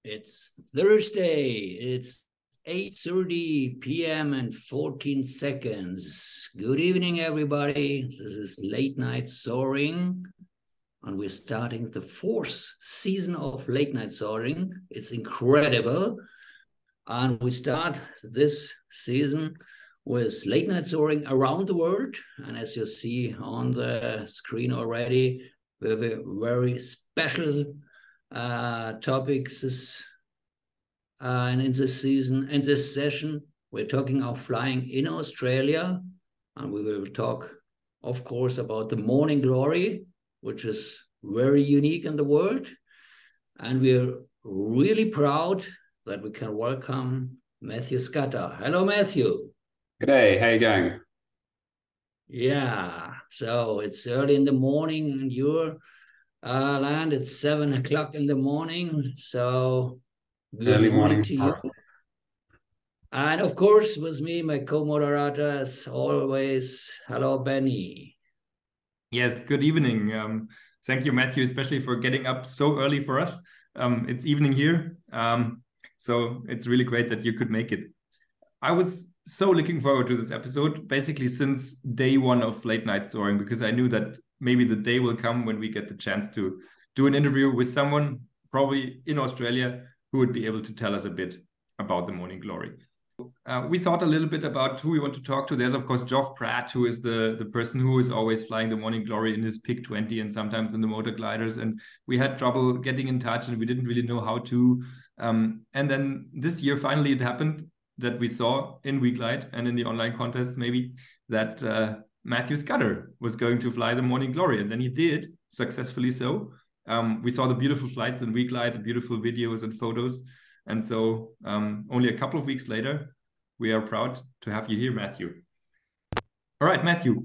It's Thursday. It's 8:30 p.m. and 14 seconds. Good evening, everybody. This is Late Night Soaring, and we're starting the fourth season of Late Night Soaring. It's incredible. And we start this season with Late Night Soaring around the world. And as you see on the screen already, we have a very special topics and in this season, in this session, we're talking of flying in Australia, and we will talk, of course, about the morning glory, which is very unique in the world. And we're really proud that we can welcome Matthew Scudder. Hello, Matthew. G'day, how you going? Yeah, so it's early in the morning in your land. It's 7 o'clock in the morning. So good Early morning morning. to you. And of course, with me, my co-moderator, as always. Hello, Benny. Yes, good evening. Thank you, Matthew, especially for getting up so early for us. It's evening here, so it's really great that you could make it. I was so looking forward to this episode, basically since day one of Late Night Soaring, because I knew that maybe the day will come when we get the chance to do an interview with someone, probably in Australia, who would be able to tell us a bit about the morning glory. We thought a little bit about who we want to talk to. There's, of course, Geoff Pratt, who is the person who is always flying the morning glory in his PIC 20 and sometimes in the motor gliders. And we had trouble getting in touch and we didn't really know how to. And then this year, finally, it happened that we saw in Weeklight and in the online contest, maybe, that Matthew Scudder was going to fly the morning glory. And then he did, successfully so. We saw the beautiful flights in Weeklight, the beautiful videos and photos. And so only a couple of weeks later, we are proud to have you here, Matthew. All right, Matthew,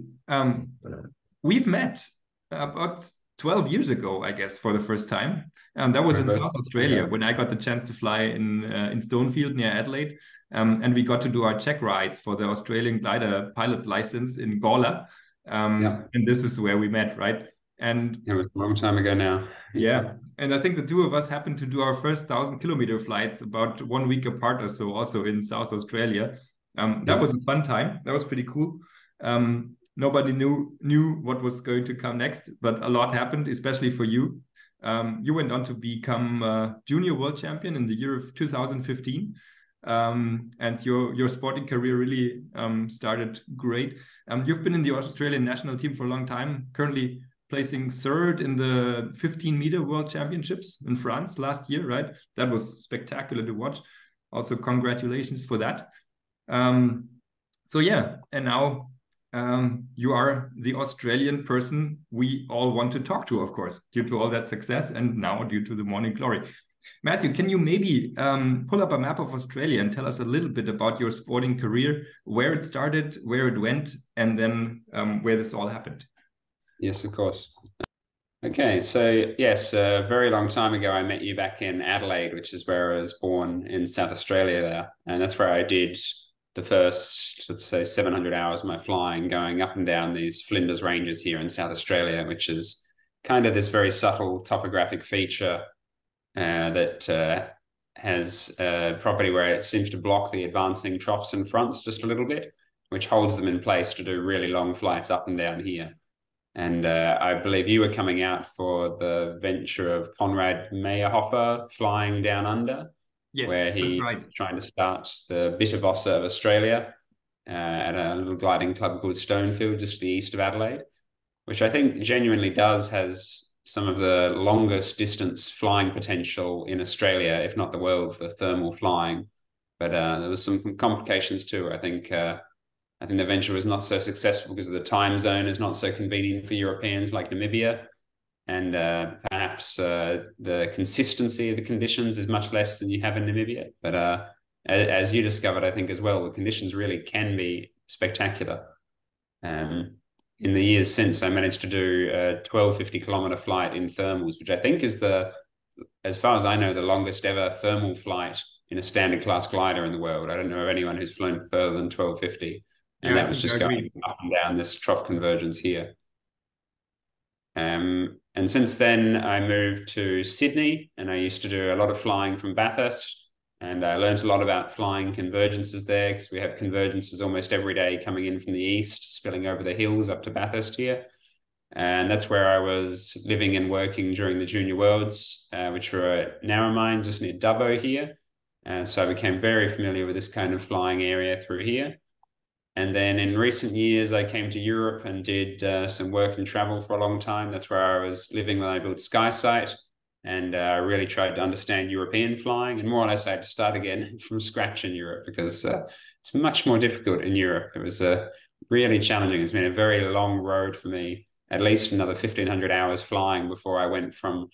we've met about 12 years ago, I guess, for the first time. That was in South Australia when I got the chance to fly in Stonefield near Adelaide. And we got to do our check rides for the Australian glider pilot license in Gawler. And this is where we met, right? And it was a long time ago now. Yeah. And I think the two of us happened to do our first 1,000-kilometer flights about 1 week apart or so, also in South Australia. That was a fun time. That was pretty cool. Nobody knew what was going to come next, but a lot happened, especially for you. You went on to become junior world champion in the year of 2015. And your sporting career really started great. You've been in the Australian national team for a long time, currently placing third in the 15-meter World Championships in France last year, right? That was spectacular to watch. Also, congratulations for that. So yeah, and now you are the Australian person we all want to talk to, of course, due to all that success and now due to the morning glory. Matthew, can you maybe pull up a map of Australia and tell us a little bit about your sporting career, where it started, where it went, and then where this all happened? Yes, of course. Okay, so yes, a very long time ago, I met you back in Adelaide, which is where I was born in South Australia there. And that's where I did the first, let's say, 700 hours of my flying, going up and down these Flinders Ranges here in South Australia, which is kind of this very subtle topographic feature that has a property where it seems to block the advancing troughs and fronts just a little bit, which holds them in place to do really long flights up and down here. And I believe you were coming out for the venture of Conrad Meyerhofer flying down under, where he's trying to start the Bitterbossa of Australia at a little gliding club called Stonefield, just to the east of Adelaide, which I think genuinely has some of the longest distance flying potential in Australia, if not the world, for thermal flying. But there was some complications too. I think the venture was not so successful because the time zone is not so convenient for Europeans like Namibia. And perhaps the consistency of the conditions is much less than you have in Namibia. But as you discovered, I think as well, the conditions really can be spectacular. In the years since, I managed to do a 1250-kilometer flight in thermals, which I think is as far as I know, the longest ever thermal flight in a standard class glider in the world. I don't know of anyone who's flown further than 1250. And that was just going up and down this trough convergence here. And since then, I moved to Sydney, and I used to do a lot of flying from Bathurst. And I learned a lot about flying convergences there, because we have convergences almost every day coming in from the east, spilling over the hills up to Bathurst here. And that's where I was living and working during the Junior Worlds, which were at Narromine, just near Dubbo here. So I became very familiar with this kind of flying area through here. And then in recent years, I came to Europe and did some work and travel for a long time. That's where I was living when I built SkySight. And I really tried to understand European flying. And more or less, I had to start again from scratch in Europe, because it's much more difficult in Europe. It was really challenging. It's been a very long road for me, at least another 1,500 hours flying before I went from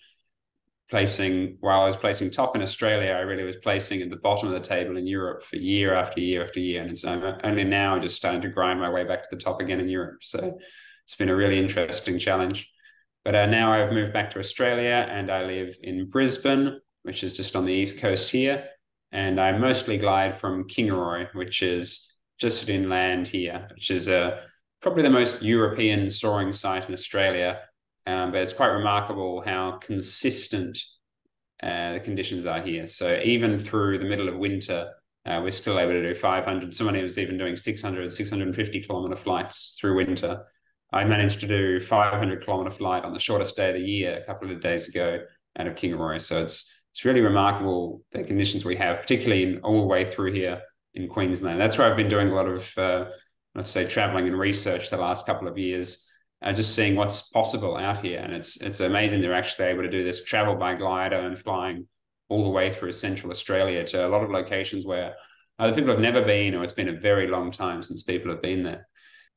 while I was placing top in Australia, I really was placing at the bottom of the table in Europe for year after year after year. And it's only now just starting to grind my way back to the top again in Europe. So it's been a really interesting challenge. But now I've moved back to Australia, and I live in Brisbane, which is just on the east coast here. And I mostly glide from Kingaroy, which is just inland here, which is probably the most European soaring site in Australia. But it's quite remarkable how consistent the conditions are here. So even through the middle of winter, we're still able to do 500. Someone was even doing 600, 650 kilometer flights through winter. I managed to do 500 kilometer flight on the shortest day of the year a couple of days ago out of Kingaroy. So it's really remarkable the conditions we have, particularly all the way through here in Queensland. That's where I've been doing a lot of, let's say, traveling and research the last couple of years. Just seeing what's possible out here. And it's amazing they're actually able to do this travel by glider and flying all the way through central Australia to a lot of locations where other people have never been, or it's been a very long time since people have been there.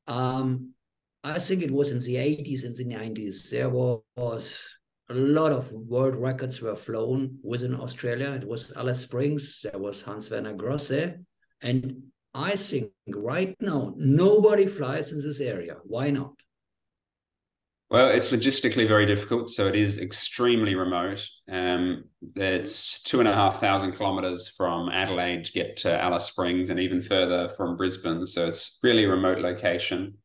I think it was in the 80s and the 90s. There was a lot of world records were flown within Australia. It was Alice Springs. There was Hans-Werner Grosse. And I think right now, nobody flies in this area. Why not? Well, it's logistically very difficult. So it is extremely remote. It's 2,500 kilometers from Adelaide to get to Alice Springs, and even further from Brisbane. So it's really a remote location.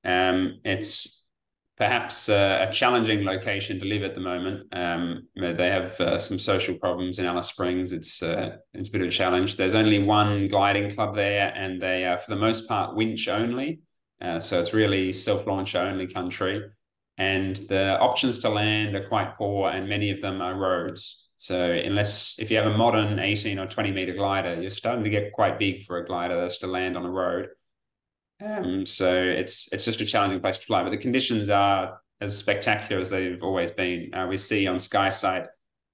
It's perhaps a challenging location to live at the moment. They have some social problems in Alice Springs. It's a bit of a challenge. There's only one gliding club there, and they are, for the most part, winch only. So it's really self-launch only country. And the options to land are quite poor, and many of them are roads. So if you have a modern 18 or 20 meter glider, you're starting to get quite big for a glider that's to land on a road. So it's just a challenging place to fly, but the conditions are as spectacular as they've always been. We see on SkySight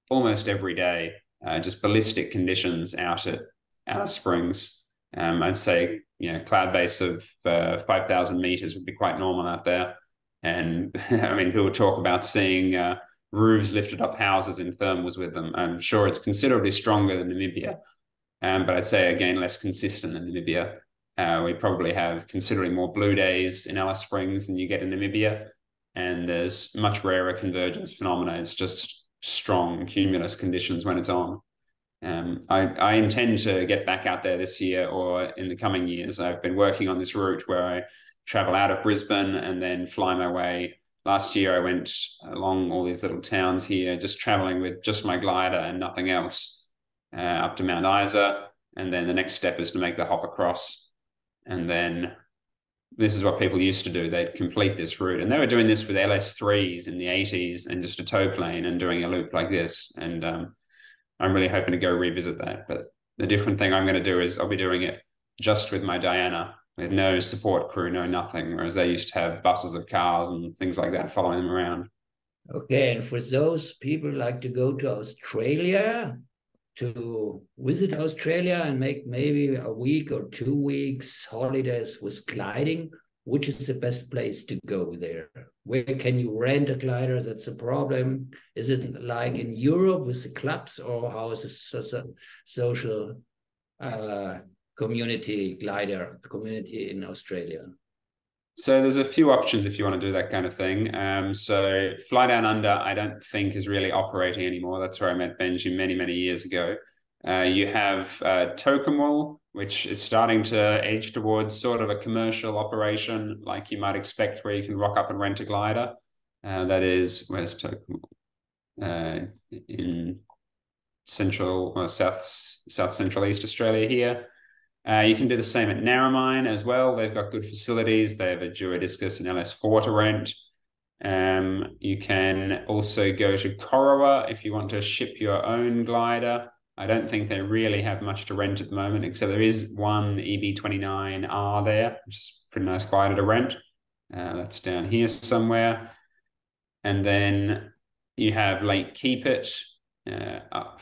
almost every day, just ballistic conditions out at Alice Springs. I'd say, cloud base of 5,000 meters would be quite normal out there. And I mean, people talk about seeing roofs lifted off houses in thermals with them. I'm sure it's considerably stronger than Namibia, but I'd say, again, less consistent than Namibia. We probably have considerably more blue days in Alice Springs than you get in Namibia, and there's much rarer convergence phenomena. It's just strong cumulus conditions when it's on. I intend to get back out there this year or in the coming years. I've been working on this route where I travel out of Brisbane and then fly my way. Last year, I went along all these little towns here, just traveling with just my glider and nothing else, up to Mount Isa. And then the next step is to make the hop across. And then this is what people used to do. They'd complete this route. And they were doing this with LS3s in the 80s and just a tow plane and doing a loop like this. And I'm really hoping to go revisit that. But the different thing I'm going to do is I'll be doing it just with my Diana, with no support crew, no nothing, whereas they used to have buses of cars and things like that following them around. Okay, and for those people like to go to Australia, to visit Australia and make maybe a week or 2 weeks holidays with gliding, which is the best place to go there? Where can you rent a glider? That's a problem. Is it like in Europe with the clubs, or how is the social glider community in Australia? So there's a few options if you want to do that kind of thing. So Fly Down Under, I don't think is really operating anymore. That's where I met Benji many, many years ago. You have Tokemwell, which is starting to edge towards sort of a commercial operation like you might expect, where you can rock up and rent a glider. That is, where's Tokyo? In central or south central East Australia here. You can do the same at Narromine as well. They've got good facilities. They have a Duodiscus and LS4 to rent. You can also go to Corowa if you want to ship your own glider. I don't think they really have much to rent at the moment, except there is one EB29R there, which is a pretty nice glider to rent. That's down here somewhere. And then you have Lake Keepit up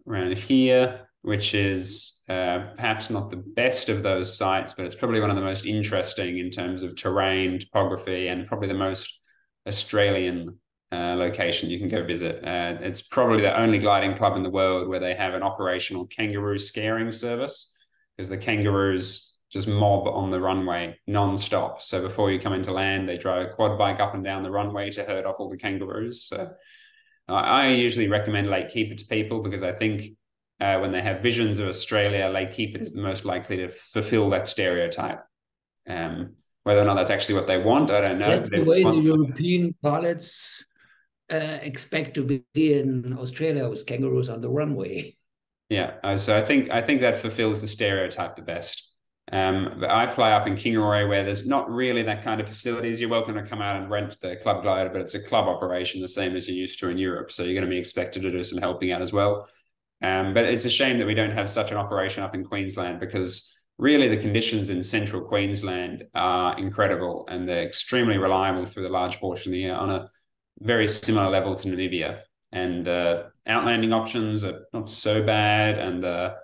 around here, which is perhaps not the best of those sites, but it's probably one of the most interesting in terms of terrain, topography, and probably the most Australian location you can go visit. It's probably the only gliding club in the world where they have an operational kangaroo scaring service, because the kangaroos just mob on the runway non-stop. So before you come into land, they drive a quad bike up and down the runway to herd off all the kangaroos. So I usually recommend Lake Keepit to people, because I think when they have visions of Australia, Lake Keepit is the most likely to fulfill that stereotype. Whether or not that's actually what they want, I don't know. That's the way the European pilots expect to be in Australia, with kangaroos on the runway. Yeah, so I think that fulfills the stereotype the best. But I fly up in Kingaroy, where there's not really that kind of facilities. You're welcome to come out and rent the club glider, but it's a club operation, the same as you're used to in Europe. So you're going to be expected to do some helping out as well. But it's a shame that we don't have such an operation up in Queensland, because really the conditions in central Queensland are incredible, and they're extremely reliable through the large portion of the year, on a very similar level to Namibia. And the outlanding options are not so bad, and the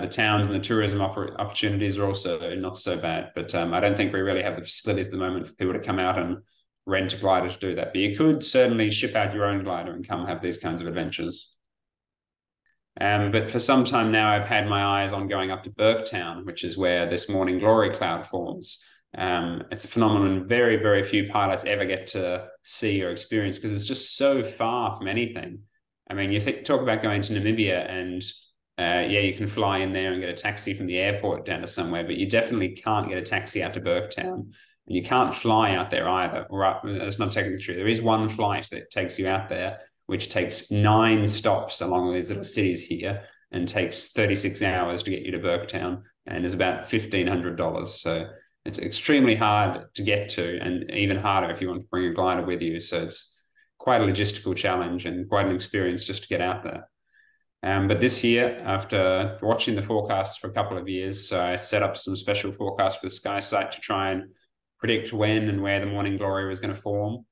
towns and the tourism opportunities are also not so bad. But I don't think we really have the facilities at the moment for people to come out and rent a glider to do that. But you could certainly ship out your own glider and come have these kinds of adventures. But for some time now, I've had my eyes on going up to Burketown, which is where this morning glory cloud forms. It's a phenomenon very, very few pilots ever get to see or experience, because it's just so far from anything. I mean, you talk about going to Namibia, and yeah, you can fly in there and get a taxi from the airport down to somewhere, but you definitely can't get a taxi out to Burketown, and you can't fly out there either. Right, that's not technically true. There is one flight that takes you out there, which takes 9 stops along these little cities here, and takes 36 hours to get you to Burketown, and is about $1,500. So it's extremely hard to get to, and even harder if you want to bring a glider with you. So it's quite a logistical challenge and quite an experience just to get out there. But this year, after watching the forecasts for a couple of years, so I set up some special forecasts with SkySight to try and predict when and where the morning glory was going to form.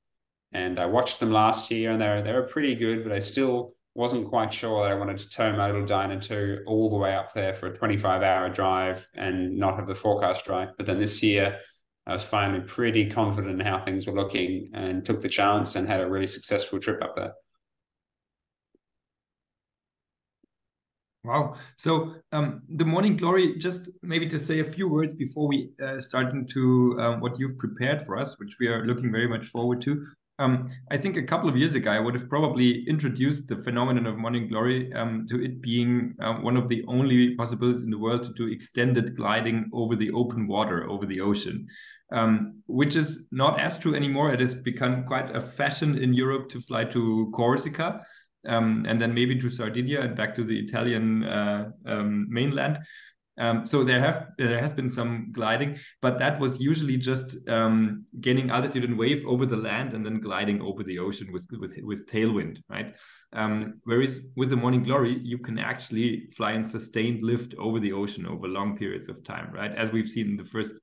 And I watched them last year, and they were pretty good, but I still wasn't quite sure that I wanted to tow my little Dyna 2 all the way up there for a 25-hour drive and not have the forecast right. But then this year, I was finally pretty confident in how things were looking, and took the chance and had a really successful trip up there. Wow. So the morning glory, just maybe to say a few words before we start into what you've prepared for us, which we are looking very much forward to. I think a couple of years ago, I would have probably introduced the phenomenon of morning glory to it being one of the only possibilities in the world to do extended gliding over the open water, over the ocean, which is not as true anymore. It has become quite a fashion in Europe to fly to Corsica, and then maybe to Sardinia and back to the Italian mainland. So there has been some gliding, but that was usually just gaining altitude and wave over the land and then gliding over the ocean with tailwind, right? Whereas with the morning glory, you can actually fly in sustained lift over the ocean over long periods of time, right? As we've seen in the first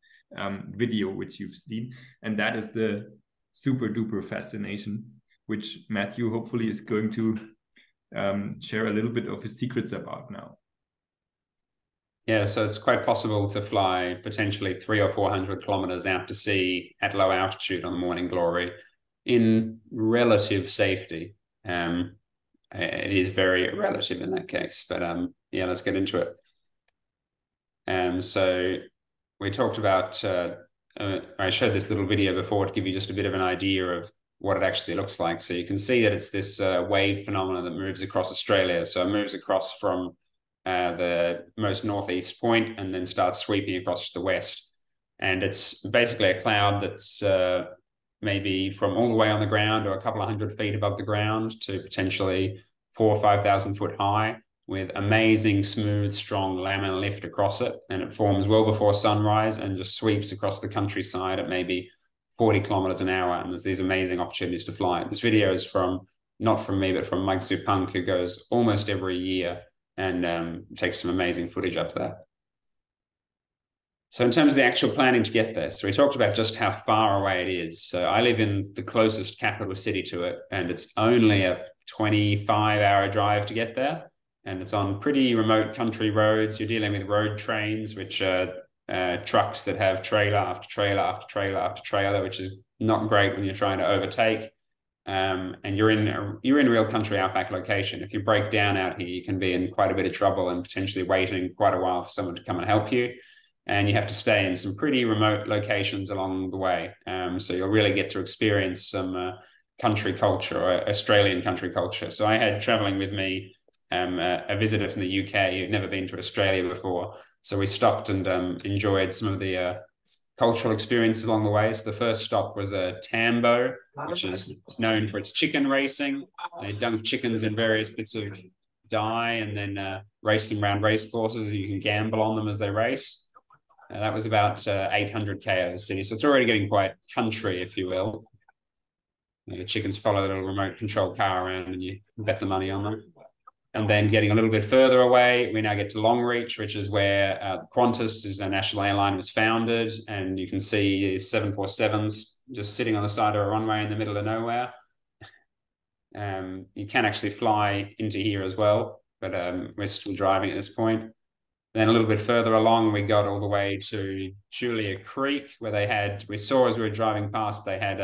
video, which you've seen, and that is the super duper fascination, which Matthew hopefully is going to share a little bit of his secrets about now. Yeah, so it's quite possible to fly potentially 300 or 400 kilometers out to sea at low altitude on the morning glory in relative safety. It is very relative in that case, but yeah, let's get into it. So we talked about, I showed this little video before to give you just a bit of an idea of what it actually looks like. So you can see that it's this wave phenomenon that moves across Australia. So it moves across from the most northeast point and then starts sweeping across to the west. And it's basically a cloud that's maybe from all the way on the ground or a couple of 100 feet above the ground to potentially 4,000 or 5,000 foot high, with amazing, smooth, strong laminar lift across it. And it forms well before sunrise and just sweeps across the countryside at maybe 40 kilometers an hour. And there's these amazing opportunities to fly. This video is not from me, but from Mike Zupunk, who goes almost every year and takes some amazing footage up there. So in terms of the actual planning to get there, so we talked about just how far away it is. So I live in the closest capital city to it, and it's only a 25-hour drive to get there. And it's on pretty remote country roads. You're dealing with road trains, which are trucks that have trailer after trailer after trailer after trailer, which is not great when you're trying to overtake. And you're in real country outback location. If you break down out here, you can be in quite a bit of trouble and potentially waiting quite a while for someone to come and help you. And you have to stay in some pretty remote locations along the way. So you'll really get to experience some country culture, or Australian country culture. So I had traveling with me a visitor from the UK who'd never been to Australia before. So we stopped and enjoyed some of the cultural experience along the way. So the first stop was Tambo, which is known for its chicken racing. They dunk chickens in various bits of dye and then race them around race courses. You can gamble on them as they race. That was about 800k out of the city. So it's already getting quite country, if you will. The chickens follow the little remote control car around and you bet the money on them. And then getting a little bit further away, we now get to Longreach, which is where Qantas, is a national airline, was founded. And you can see 747s just sitting on the side of a runway in the middle of nowhere. You can actually fly into here as well, but we're still driving at this point. Then a little bit further along, we got all the way to Julia Creek, where we saw as we were driving past, they had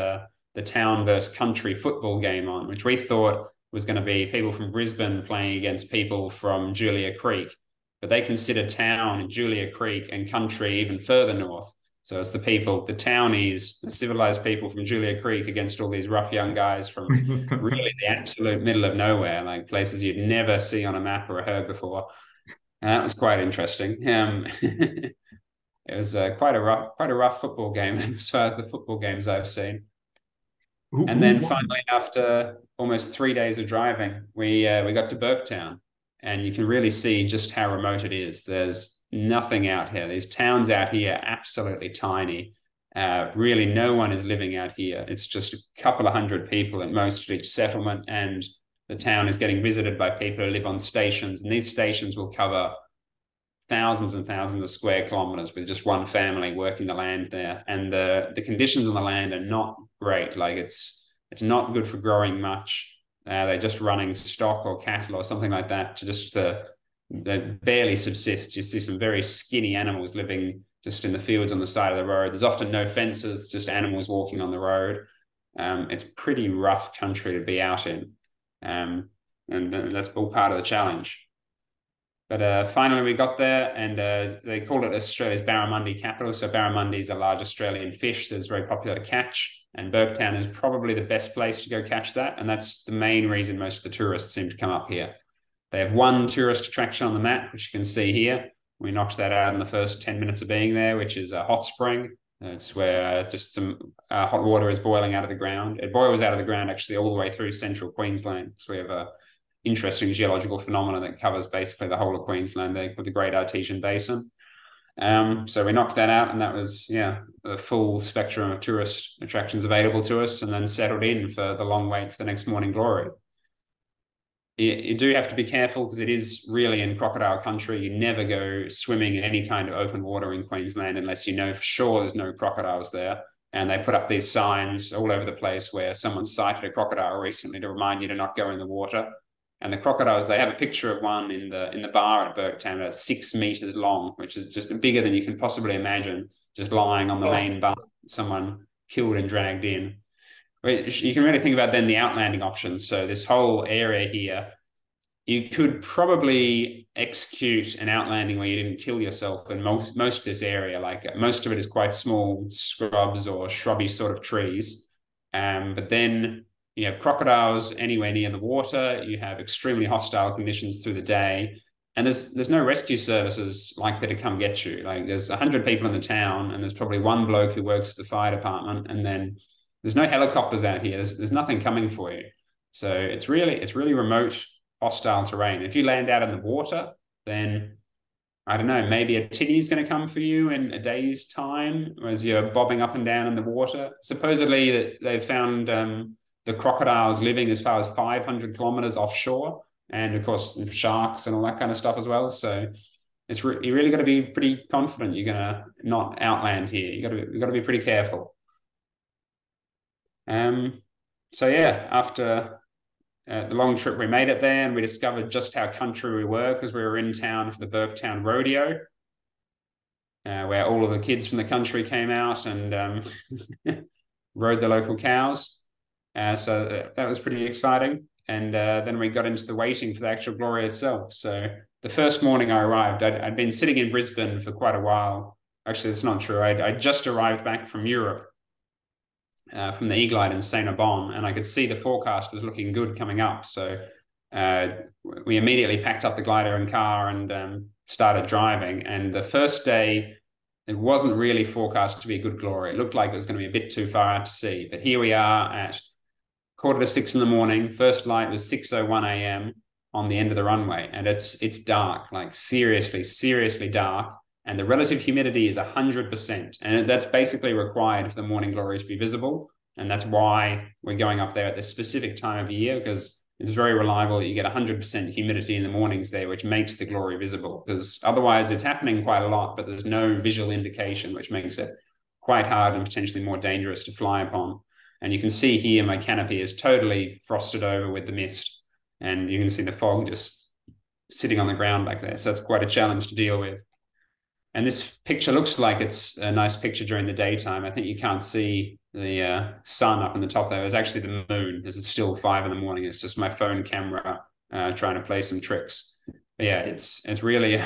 the town versus country football game on, which we thought was going to be people from Brisbane playing against people from Julia Creek. But they consider town in Julia Creek and country even further north. So it's the townies, the civilized people from Julia Creek against all these rough young guys from really the absolute middle of nowhere, like places you'd never see on a map or heard before. And that was quite interesting. It was quite a rough football game as far as the football games I've seen. And then finally, after almost 3 days of driving, we got to Burketown, and you can really see just how remote it is. There's nothing out here. These towns out here are absolutely tiny. Really, no one is living out here. It's just a couple of hundred people at most at each settlement, and the town is getting visited by people who live on stations, and these stations will cover thousands and thousands of square kilometers with just one family working the land there. And the conditions on the land are not great. Like it's not good for growing much. They're just running stock or cattle or something like that to just they barely subsist. You see some very skinny animals living just in the fields on the side of the road. There's often no fences, just animals walking on the road. It's pretty rough country to be out in. And that's all part of the challenge. But finally we got there, and they called it Australia's barramundi capital. So barramundi is a large Australian fish that's very popular to catch, and Burketown is probably the best place to go catch that. And that's the main reason most of the tourists seem to come up here. They have one tourist attraction on the map, which you can see here. We knocked that out in the first 10 minutes of being there, which is a hot spring. It's where just some hot water is boiling out of the ground. It boils out of the ground actually all the way through central Queensland. So we have a interesting geological phenomenon that covers basically the whole of Queensland there called the Great Artesian Basin. So we knocked that out, and that was, the full spectrum of tourist attractions available to us, and then settled in for the long wait for the next morning glory. You do have to be careful because it is really in crocodile country. You never go swimming in any kind of open water in Queensland unless you know for sure there's no crocodiles there. And they put up these signs all over the place where someone sighted a crocodile recently to remind you to not go in the water. And the crocodiles, they have a picture of one in the bar at Burketown about 6 meters long, which is just bigger than you can possibly imagine, just lying on the main bar, someone killed and dragged in. You can really think about then the outlanding options. So this whole area here, you could probably execute an outlanding where you didn't kill yourself in most of this area. Like most of it is quite small scrubs or shrubby sort of trees. But then you have crocodiles anywhere near the water. You have extremely hostile conditions through the day. And there's no rescue services likely to come get you. Like there's 100 people in the town, and there's probably one bloke who works at the fire department, and then there's no helicopters out here. There's nothing coming for you. So it's really remote, hostile terrain. If you land out in the water, then I don't know, maybe a tinny's going to come for you in a day's time as you're bobbing up and down in the water. Supposedly they've found the crocodiles living as far as 500 kilometers offshore, and of course sharks and all that kind of stuff as well. So you really got to be pretty confident you're going to not outland here. You got to be pretty careful. So yeah, after the long trip, we made it there, and we discovered just how country we were because we were in town for the Burketown Rodeo, where all of the kids from the country came out and rode the local cows. So that was pretty exciting. And then we got into the waiting for the actual glory itself. So the first morning I arrived, I'd been sitting in Brisbane for quite a while. Actually, that's not true. I just arrived back from Europe, from the Eagle Eye in Saint-Aubin, and I could see the forecast was looking good coming up. So we immediately packed up the glider and car and started driving. And the first day, it wasn't really forecast to be a good glory. It looked like it was going to be a bit too far out to sea. But here we are at 5:45 in the morning. First light was 6:01 a.m. on the end of the runway. And it's dark, like seriously dark. And the relative humidity is 100%. And that's basically required for the morning glory to be visible. And that's why we're going up there at this specific time of year, because it's very reliable that you get 100% humidity in the mornings there, which makes the glory visible. Because otherwise it's happening quite a lot, but there's no visual indication, which makes it quite hard and potentially more dangerous to fly upon. And you can see here my canopy is totally frosted over with the mist. And you can see the fog just sitting on the ground back there. So that's quite a challenge to deal with. And this picture looks like it's a nice picture during the daytime. I think you can't see the sun up in the top there. It's actually the moon. It's still 5 in the morning. It's just my phone camera trying to play some tricks. But yeah, it's really,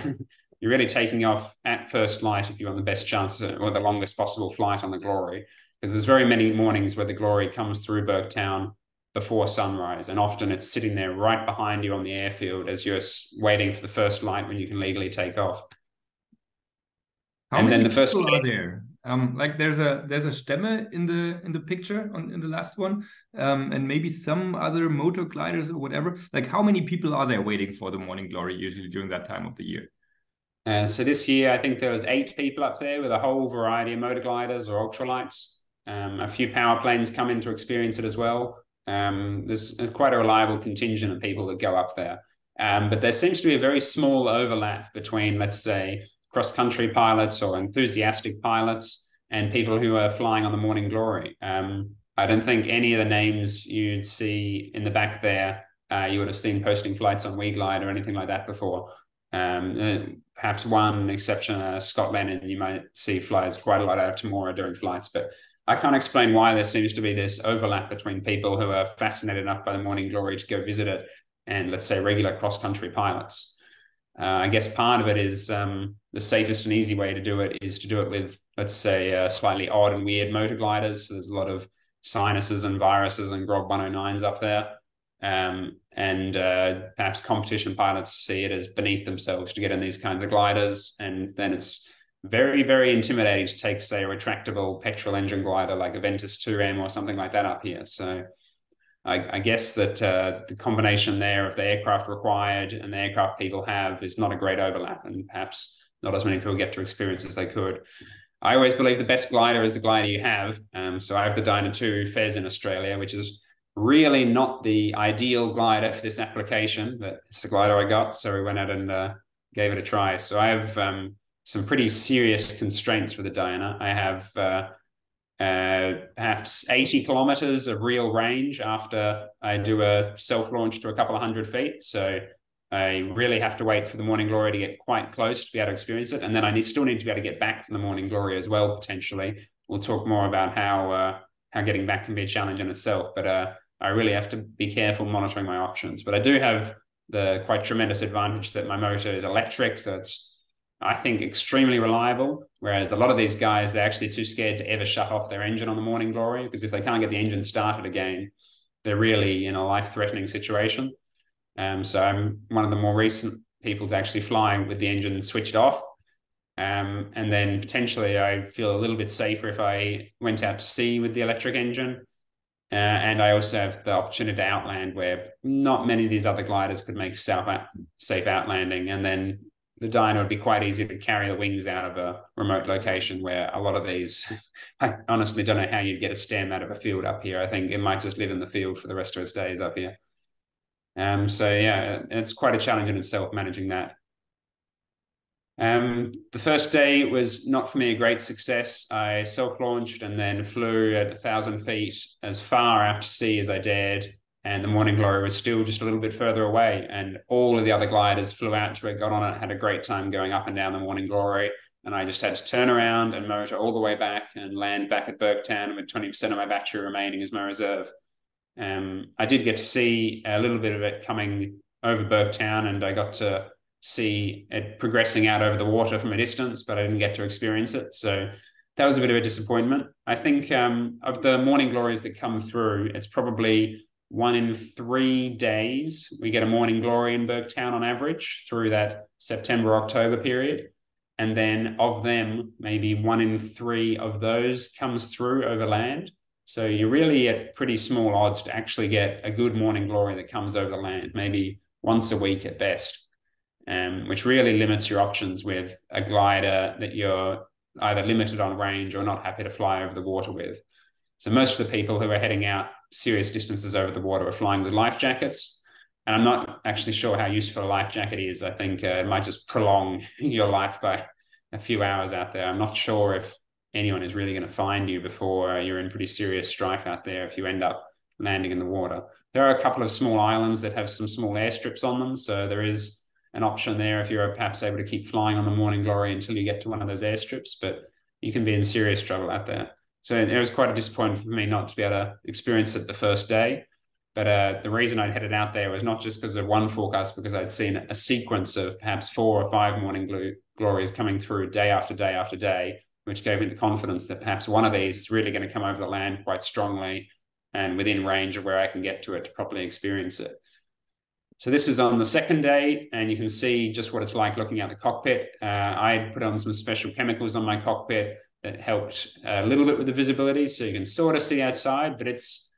you're really taking off at first light if you want the best chance or the longest possible flight on the glory. Because there's very many mornings where the glory comes through Burketown before sunrise. And often it's sitting there right behind you on the airfield as you're waiting for the first light when you can legally take off. How many people are there? Like there's a Stemme in the picture in the last one, and maybe some other motor gliders or whatever. Like how many people are there waiting for the morning glory usually during that time of the year? So this year, I think there was 8 people up there with a whole variety of motor gliders or ultralights. A few power planes come in to experience it as well. There's quite a reliable contingent of people that go up there. But there seems to be a very small overlap between, let's say, cross-country pilots or enthusiastic pilots and people who are flying on the morning glory. I don't think any of the names you'd see in the back there, you would have seen posting flights on WeGlide or anything like that before. Perhaps one exception, Scott Lennon, you might see flies quite a lot out to Moora during flights, but I can't explain why there seems to be this overlap between people who are fascinated enough by the morning glory to go visit it and, let's say, regular cross-country pilots. I guess part of it is the safest and easy way to do it is to do it with, let's say, slightly odd and weird motor gliders. So there's a lot of sinuses and viruses and Grog 109s up there. And perhaps competition pilots see it as beneath themselves to get in these kinds of gliders. And then it's very, very intimidating to take, say, a retractable petrol engine glider like a Ventus 2M or something like that up here. So I guess that the combination there of the aircraft required and the aircraft people have is not a great overlap, and perhaps not as many people get to experience as they could. I always believe the best glider is the glider you have. So I have the Dyna 2 Fez in Australia, which is really not the ideal glider for this application, but it's the glider I got. So we went out and gave it a try. So I have some pretty serious constraints for the Dyna. I have perhaps 80 kilometers of real range after I do a self-launch to a couple of 100 feet. So I really have to wait for the morning glory to get quite close to be able to experience it. And then I still need to be able to get back from the morning glory as well, potentially. We'll talk more about how getting back can be a challenge in itself. But I really have to be careful monitoring my options. But I do have the quite tremendous advantage that my motor is electric. So it's, I think, extremely reliable. Whereas a lot of these guys, they're actually too scared to ever shut off their engine on the morning glory, because if they can't get the engine started again, they're really in a life-threatening situation. So I'm one of the more recent people to actually fly with the engine switched off. And then potentially I feel a little bit safer if I went out to sea with the electric engine. And I also have the opportunity to outland, where not many of these other gliders could make safe outlanding. And then the dyno would be quite easy to carry the wings out of a remote location, where a lot of these, I honestly don't know how you'd get a stem out of a field up here. I think it might just live in the field for the rest of its days up here. So yeah, it's quite a challenge in itself, managing that. The first day was not for me a great success. I self-launched and then flew at 1,000 feet as far out to sea as I dared. And the Morning Glory was still just a little bit further away. And all of the other gliders flew out to it, got on it, had a great time going up and down the Morning Glory. And I just had to turn around and motor all the way back and land back at Burketown with 20% of my battery remaining as my reserve. I did get to see a little bit of it coming over Burketown, and I got to see it progressing out over the water from a distance, but I didn't get to experience it. So that was a bit of a disappointment. I think of the Morning Glories that come through, it's probably 1 in 3 days we get a Morning Glory in Burketown on average through that September-October period. And then of them, maybe 1 in 3 of those comes through over land. So you're really at pretty small odds to actually get a good Morning Glory that comes over the land, maybe once a week at best. Which really limits your options with a glider that you're either limited on range or not happy to fly over the water with. So most of the people who are heading out serious distances over the water are flying with life jackets. And I'm not actually sure how useful a life jacket is. I think it might just prolong your life by a few hours out there. I'm not sure if anyone is really going to find you before you're in pretty serious strife out there if you end up landing in the water. There are a couple of small islands that have some small airstrips on them. So there is an option there if you're perhaps able to keep flying on the Morning Glory until you get to one of those airstrips, but you can be in serious trouble out there. So it was quite a disappointment for me not to be able to experience it the first day. But the reason I'd headed out there was not just because of one forecast, because I'd seen a sequence of perhaps 4 or 5 Morning Glories coming through day after day after day, which gave me the confidence that perhaps one of these is really going to come over the land quite strongly and within range of where I can get to it to properly experience it. So this is on the second day, and you can see just what it's like looking at the cockpit. I put on some special chemicals on my cockpit that helped a little bit with the visibility, so you can sort of see outside, but it's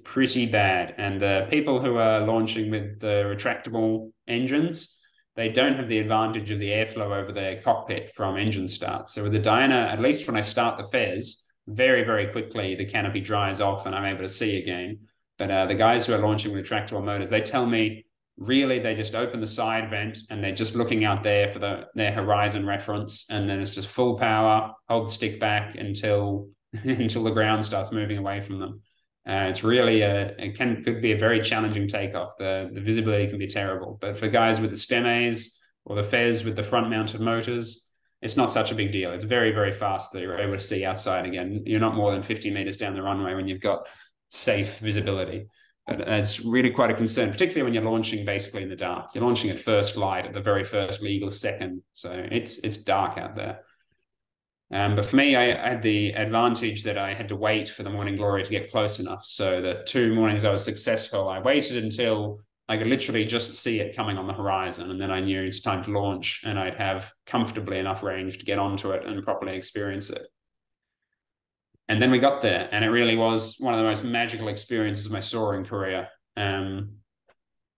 pretty bad. And the people who are launching with the retractable engines, they don't have the advantage of the airflow over their cockpit from engine start. So with the Diana, at least when I start the Fez, very, very quickly the canopy dries off and I'm able to see again. But the guys who are launching with retractable motors, they tell me really they just open the side vent and they're just looking out there for their horizon reference, and then it's just full power, hold the stick back until the ground starts moving away from them. It's really could be a very challenging takeoff. The visibility can be terrible, but for guys with the STEMAs or the Fez with the front mounted motors, it's not such a big deal. It's very, very fast that you're able to see outside again. You're not more than 50 meters down the runway when you've got safe visibility. But it's really quite a concern, particularly when you're launching basically in the dark. You're launching at first light at the very first legal second. So it's dark out there. But for me, I had the advantage that I had to wait for the Morning Glory to get close enough. So the 2 mornings I was successful, I waited until I could literally just see it coming on the horizon. And then I knew it's time to launch and I'd have comfortably enough range to get onto it and properly experience it. And then we got there, and it really was one of the most magical experiences of my soaring career. It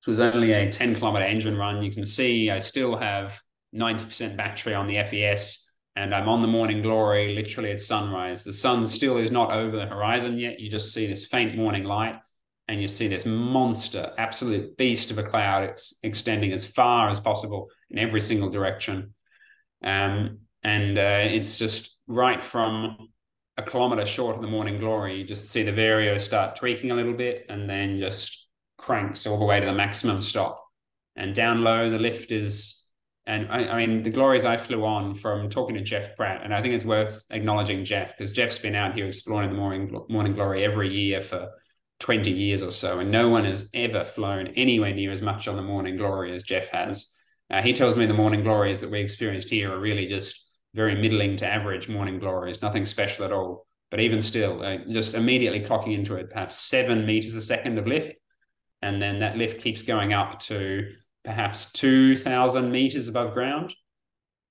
was only a 10-kilometer engine run. You can see I still have 90% battery on the FES, and I'm on the Morning Glory literally at sunrise. The sun still is not over the horizon yet. You just see this faint morning light, and you see this monster, absolute beast of a cloud extending as far as possible in every single direction. It's just right from a kilometer short of the Morning Glory, you just see the Vario start tweaking a little bit and then just cranks all the way to the maximum stop. And down low, the lift is, and I mean, the Glories I flew on from talking to Jeff Pratt, and I think it's worth acknowledging Jeff, because Jeff's been out here exploring the Morning Glory every year for 20 years or so, and no one has ever flown anywhere near as much on the Morning Glory as Jeff has. He tells me the Morning Glories that we experienced here are really just very middling to average Morning Glories, nothing special at all. But even still, just immediately clocking into it, perhaps 7 meters a second of lift. And then that lift keeps going up to perhaps 2,000 meters above ground.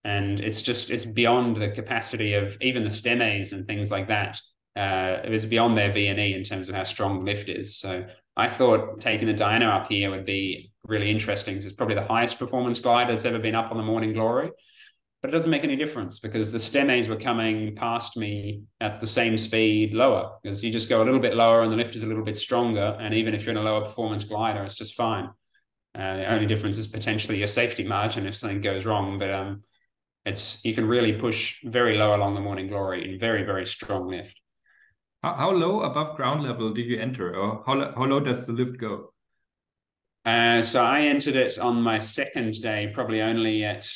And it's beyond the capacity of even the STEMAs and things like that it was beyond their V&E in terms of how strong the lift is. So I thought taking the Diana up here would be really interesting, because it's probably the highest performance glider that's ever been up on the Morning Glory. But it doesn't make any difference, because the STEMAs were coming past me at the same speed lower, because you just go a little bit lower and the lift is a little bit stronger. And even if you're in a lower performance glider, it's just fine. The only difference is potentially your safety margin if something goes wrong. But you can really push very low along the Morning Glory in very, very strong lift. How low above ground level do you enter, or how low does the lift go? So I entered it on my second day, probably only at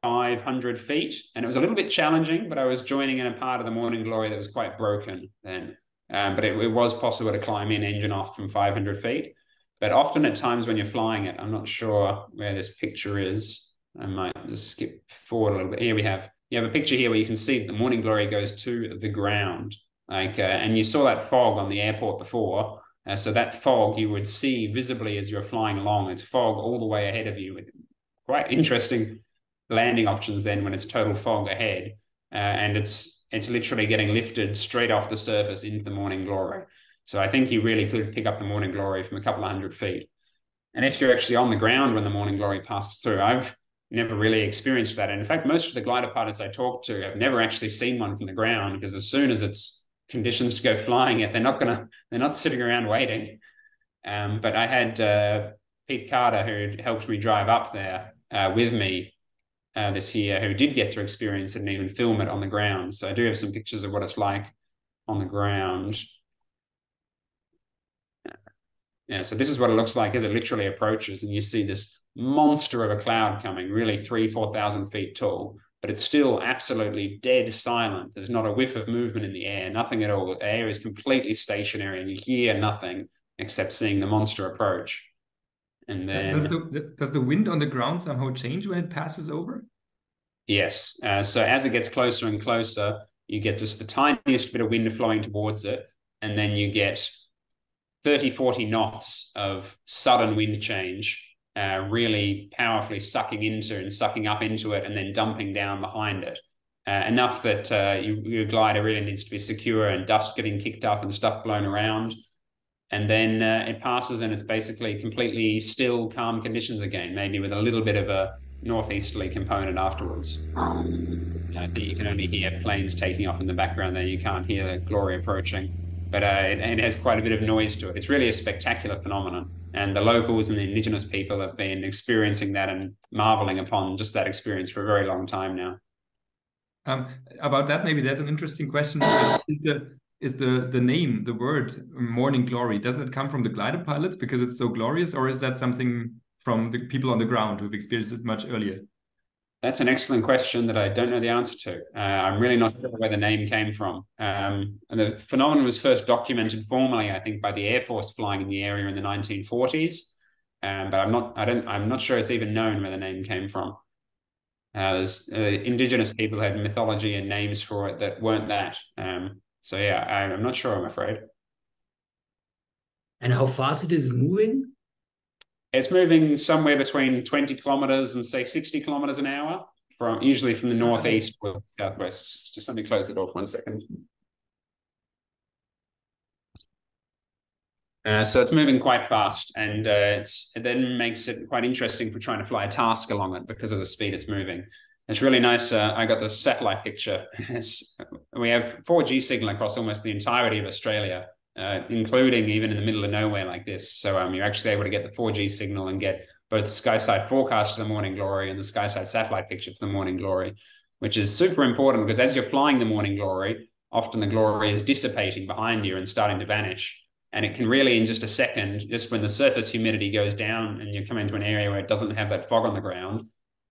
500 feet, and it was a little bit challenging, but I was joining in a part of the Morning Glory that was quite broken then. But it was possible to climb in engine off from 500 feet. But often at times when you're flying it, I'm not sure where this picture is. I might just skip forward a little bit. Here you have a picture here where you can see that the Morning Glory goes to the ground. And you saw that fog on the airport before. So that fog you would see visibly as you're flying along. It's fog all the way ahead of you, with quite interesting landing options then when it's total fog ahead. And it's literally getting lifted straight off the surface into the Morning Glory. So I think you really could pick up the Morning Glory from a couple of hundred feet. And if you're actually on the ground when the Morning Glory passes through, I've never really experienced that. And in fact, most of the glider pilots I talk to have never actually seen one from the ground, because as soon as it's conditions to go flying it, they're not sitting around waiting. But I had Pete Carter, who helped me drive up there with me this year, who did get to experience it and even film it on the ground. So I do have some pictures of what it's like on the ground. Yeah, so this is what it looks like as it literally approaches, and you see this monster of a cloud coming, really 3,000-4,000 feet tall, but it's still absolutely dead silent. There's not a whiff of movement in the air, nothing at all. The air is completely stationary, and you hear nothing except seeing the monster approach. And then does the wind on the ground somehow change when it passes over? Yes. So as it gets closer and closer, you get just the tiniest bit of wind flowing towards it, and then you get 30-40 knots of sudden wind change, really powerfully sucking into and sucking up into it and then dumping down behind it. Enough that your glider really needs to be secure, and dust getting kicked up and stuff blown around. And then it passes and it's basically completely still, calm conditions again, maybe with a little bit of a northeasterly component afterwards. You can only hear planes taking off in the background there. You can't hear the Glory approaching. But it has quite a bit of noise to it. It's really a spectacular phenomenon. And the locals and the indigenous people have been experiencing that and marveling upon just that experience for a very long time now. About that, maybe there's an interesting question. Is the name, the word Morning Glory, does it come from the glider pilots because it's so glorious, or is that something from the people on the ground who've experienced it much earlier? That's an excellent question that I don't know the answer to. I'm really not sure where the name came from. And the phenomenon was first documented formally, I think, by the Air Force flying in the area in the 1940s. But I'm not sure it's even known where the name came from. There's indigenous people had mythology and names for it that weren't that. So yeah, I'm not sure, I'm afraid. And how fast it is moving? It's moving somewhere between 20 kilometers and say 60 kilometers an hour, usually from the northeast to the southwest. Just let me close the door for 1 second. So it's moving quite fast, and it then makes it quite interesting for trying to fly a task along it because of the speed it's moving. It's really nice. I got the satellite picture. We have 4G signal across almost the entirety of Australia, including even in the middle of nowhere like this. So you're actually able to get the 4G signal and get both the SkySight forecast for the Morning Glory and the SkySight satellite picture for the Morning Glory, which is super important because as you're flying the Morning Glory, often the glory is dissipating behind you and starting to vanish. And it can really, in just a second, just when the surface humidity goes down and you come into an area where it doesn't have that fog on the ground,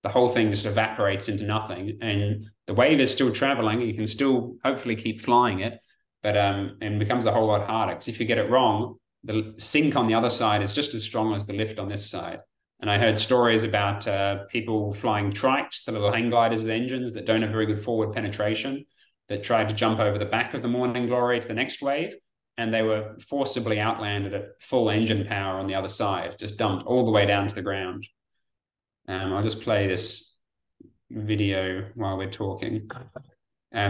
the whole thing just evaporates into nothing. And the wave is still traveling. You can still hopefully keep flying it, but it becomes a whole lot harder because if you get it wrong, the sink on the other side is just as strong as the lift on this side. And I heard stories about people flying trikes, the little hang gliders with engines that don't have very good forward penetration, that tried to jump over the back of the Morning Glory to the next wave. And they were forcibly outlanded at full engine power on the other side, just dumped all the way down to the ground. I'll just play this video while we're talking.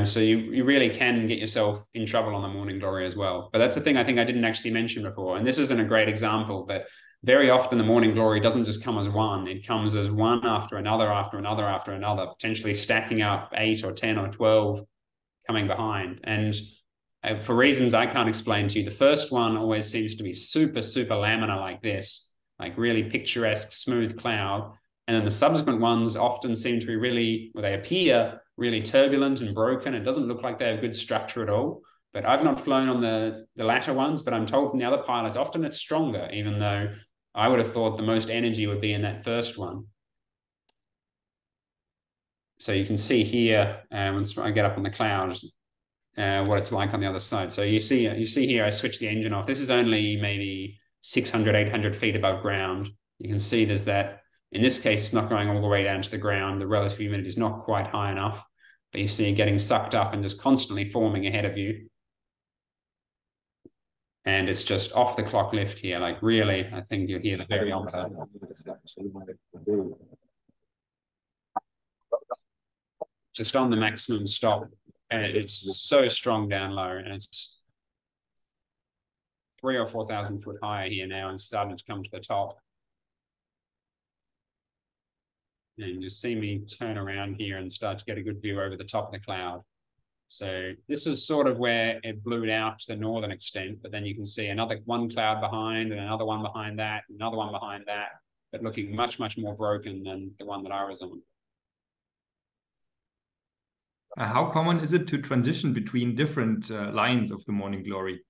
So you really can get yourself in trouble on the Morning Glory as well. But that's the thing I think I didn't actually mention before. And this isn't a great example, but very often the Morning Glory doesn't just come as one. It comes as one after another, after another, after another, potentially stacking up 8 or 10 or 12 coming behind. And for reasons I can't explain to you, the first one always seems to be super, super laminar like this, like really picturesque, smooth cloud. And then the subsequent ones often seem to be really, well, they appear really turbulent and broken. It doesn't look like they have good structure at all. But I've not flown on the latter ones, but I'm told from the other pilots, often it's stronger, even though I would have thought the most energy would be in that first one. So you can see here, once I get up on the clouds, what it's like on the other side. So you see here, I switch the engine off. This is only maybe 600, 800 feet above ground. You can see there's that. In this case, it's not going all the way down to the ground. The relative humidity is not quite high enough, but you see it getting sucked up and just constantly forming ahead of you. And it's just off the clock lift here. Like really, I think you'll hear the very opposite. Just on the maximum stop. And it's so strong down low. And it's 3,000 or 4,000 foot higher here now and starting to come to the top. And you'll see me turn around here and start to get a good view over the top of the cloud. So this is sort of where it blew out to the northern extent, but then you can see one cloud behind and another one behind that, another one behind that, but looking much, much more broken than the one that I was on. How common is it to transition between different lines of the Morning Glory?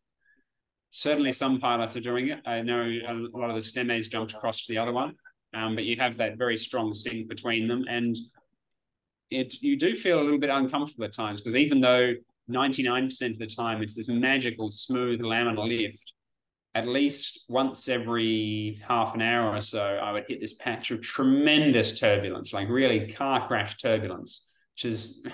Certainly some pilots are doing it. I know a lot of the STEMAs jumped across to the other one, but you have that very strong sync between them. And you do feel a little bit uncomfortable at times, because even though 99% of the time it's this magical, smooth, laminar lift, at least once every half an hour or so, I would hit this patch of tremendous turbulence, like really car crash turbulence, which is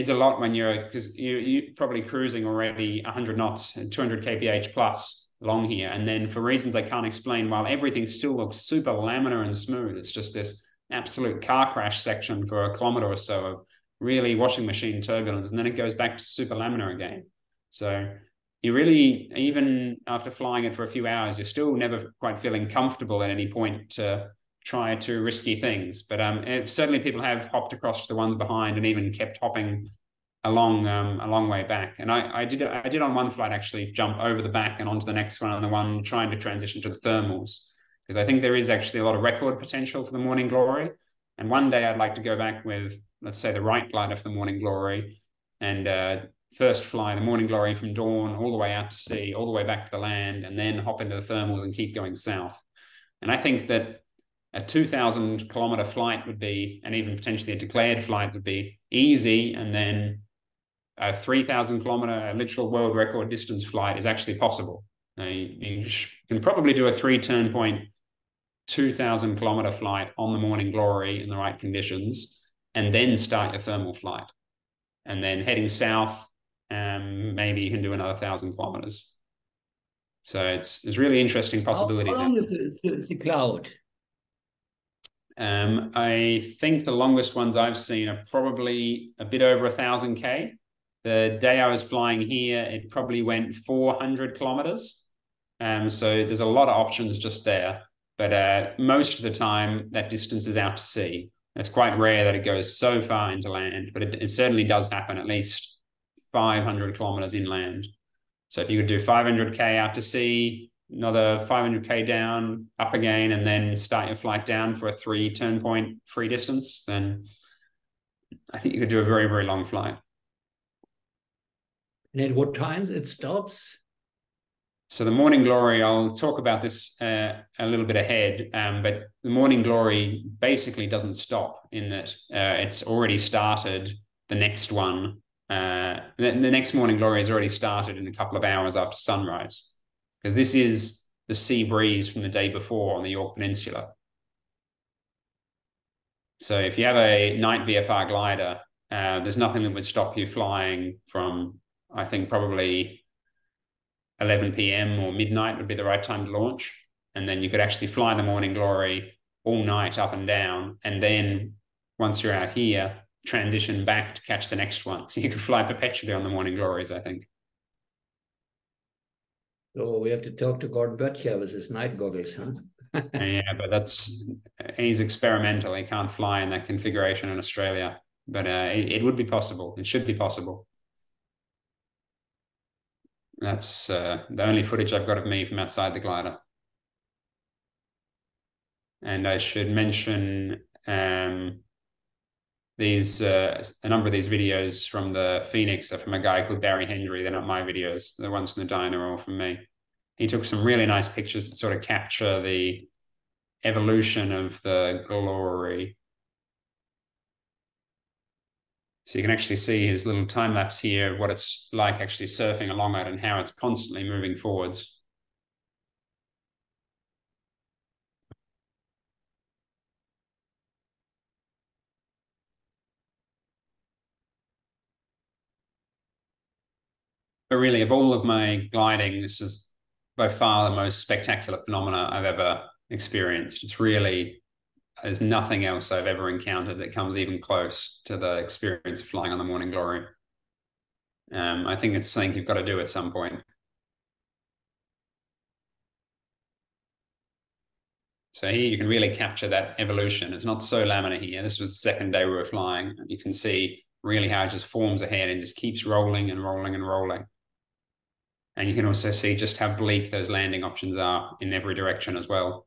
a lot when because you're probably cruising already 100 knots and 200 kph plus along here. And then for reasons I can't explain, while everything still looks super laminar and smooth, it's just this absolute car crash section for a kilometer or so of really washing machine turbulence. And then it goes back to super laminar again. So you really, even after flying it for a few hours, you're still never quite feeling comfortable at any point to try to risky things. But certainly people have hopped across to the ones behind and even kept hopping a long way back. And I did on one flight actually jump over the back and onto the next one, and the one trying to transition to the thermals, because I think there is actually a lot of record potential for the Morning Glory. And one day I'd like to go back with, let's say, the right glider for the Morning Glory and first fly the Morning Glory from dawn all the way out to sea, all the way back to the land, and then hop into the thermals and keep going south. And I think that a 2,000 kilometer flight would be, and even potentially a declared flight would be easy. And then a 3,000 kilometer literal world record distance flight is actually possible. You can probably do a 3-turn point 2,000 kilometer flight on the Morning Glory in the right conditions, and then start your thermal flight. And then heading south, maybe you can do another 1,000 kilometers. So there's really interesting possibilities. How long is the cloud? I think the longest ones I've seen are probably a bit over 1,000 K. The day I was flying here, it probably went 400 kilometers. So there's a lot of options just there. But most of the time, that distance is out to sea. It's quite rare that it goes so far into land, but it certainly does happen at least 500 kilometers inland. So if you could do 500K out to sea, another 500K down, up again, and then start your flight down for a 3-turn point free distance, then I think you could do a very, very long flight. And at what times it stops? So the Morning Glory, I'll talk about this a little bit ahead, but the Morning Glory basically doesn't stop in that it's already started the next one. The next Morning Glory has already started in a couple of hours after sunrise, because this is the sea breeze from the day before on the York Peninsula. So if you have a night VFR glider, there's nothing that would stop you flying from, I think, probably 11 p.m. or midnight would be the right time to launch. And then you could actually fly the Morning Glory all night up and down. And then once you're out here, transition back to catch the next one. So you can fly perpetually on the morning glories, I think. So we have to talk to Gord Böttcher with his night goggles, huh? Yeah, but he's experimental. He can't fly in that configuration in Australia, but it would be possible. It should be possible. That's the only footage I've got of me from outside the glider. And I should mention these a number of these videos from the Phoenix are from a guy called Barry Hendry. They're not my videos. The ones from the diner are all from me. He took some really nice pictures that sort of capture the evolution of the glory. So you can actually see his little time lapse here, what it's like actually surfing along it and how it's constantly moving forwards. But really, of all of my gliding, this is by far the most spectacular phenomena I've ever experienced. It's really, there's nothing else I've ever encountered that comes even close to the experience of flying on the Morning Glory. I think it's something you've got to do at some point. So here you can really capture that evolution. It's not so laminar here. This was the second day we were flying. You can see really how it just forms ahead and just keeps rolling and rolling and rolling. And you can also see just how bleak those landing options are in every direction as well.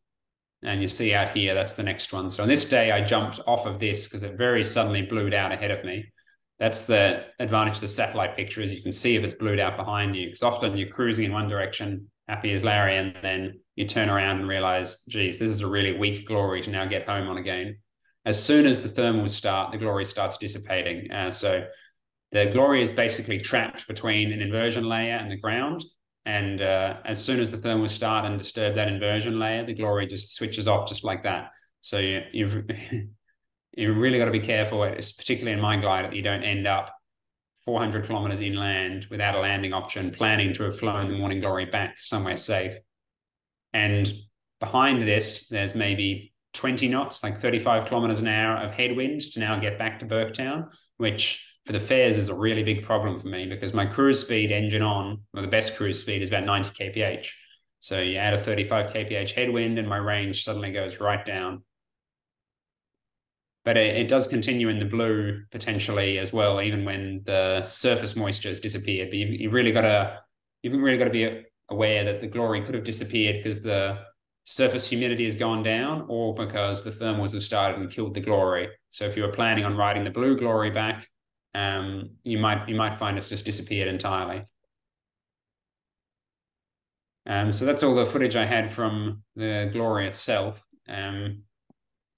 And you see out here, that's the next one. So on this day, I jumped off of this because it very suddenly blued out ahead of me. That's the advantage of the satellite picture, is you can see if it's blued out behind you. Because often you're cruising in one direction, happy as Larry, and then you turn around and realize, geez, this is a really weak glory to now get home on again. As soon as the thermals start, the glory starts dissipating. So the glory is basically trapped between an inversion layer and the ground. And as soon as the thermals start and disturb that inversion layer, the glory just switches off just like that. So you've really got to be careful, particularly in my glider, that you don't end up 400 kilometers inland without a landing option, planning to have flown the Morning Glory back somewhere safe. And behind this, there's maybe 20 knots, like 35 kilometers an hour of headwind to now get back to Burketown, which for the fares is a really big problem for me because my cruise speed engine on, or the best cruise speed, is about 90 kph. So you add a 35 kph headwind and my range suddenly goes right down. But it does continue in the blue potentially as well, even when the surface moisture has disappeared. But you've really got to be aware that the glory could have disappeared because the surface humidity has gone down, or because the thermals have started and killed the glory. So if you were planning on riding the blue glory back, you might find it's just disappeared entirely. So that's all the footage I had from the glory itself.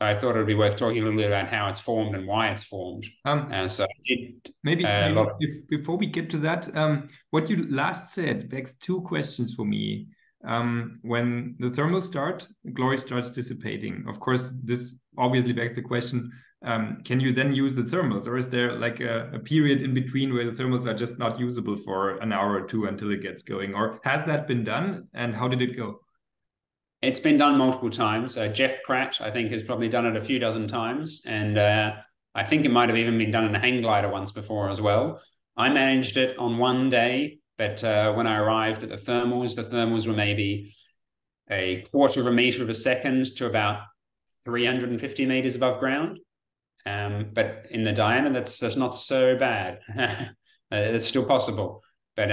I thought it would be worth talking a little bit about how it's formed and why it's formed. So I did maybe before we get to that, what you last said begs two questions for me. When the thermals start, the glory starts dissipating. Of course, this obviously begs the question, can you then use the thermals, or is there like a period in between where the thermals are just not usable for an hour or two until it gets going? Or has that been done, and how did it go? It's been done multiple times. Jeff Pratt, I think, has probably done it a few dozen times. And I think it might have even been done in a hang glider once before as well. I managed it on one day, but when I arrived at the thermals were maybe a quarter of a meter of a second to about 350 meters above ground. But in the Diana, that's not so bad. It's still possible. But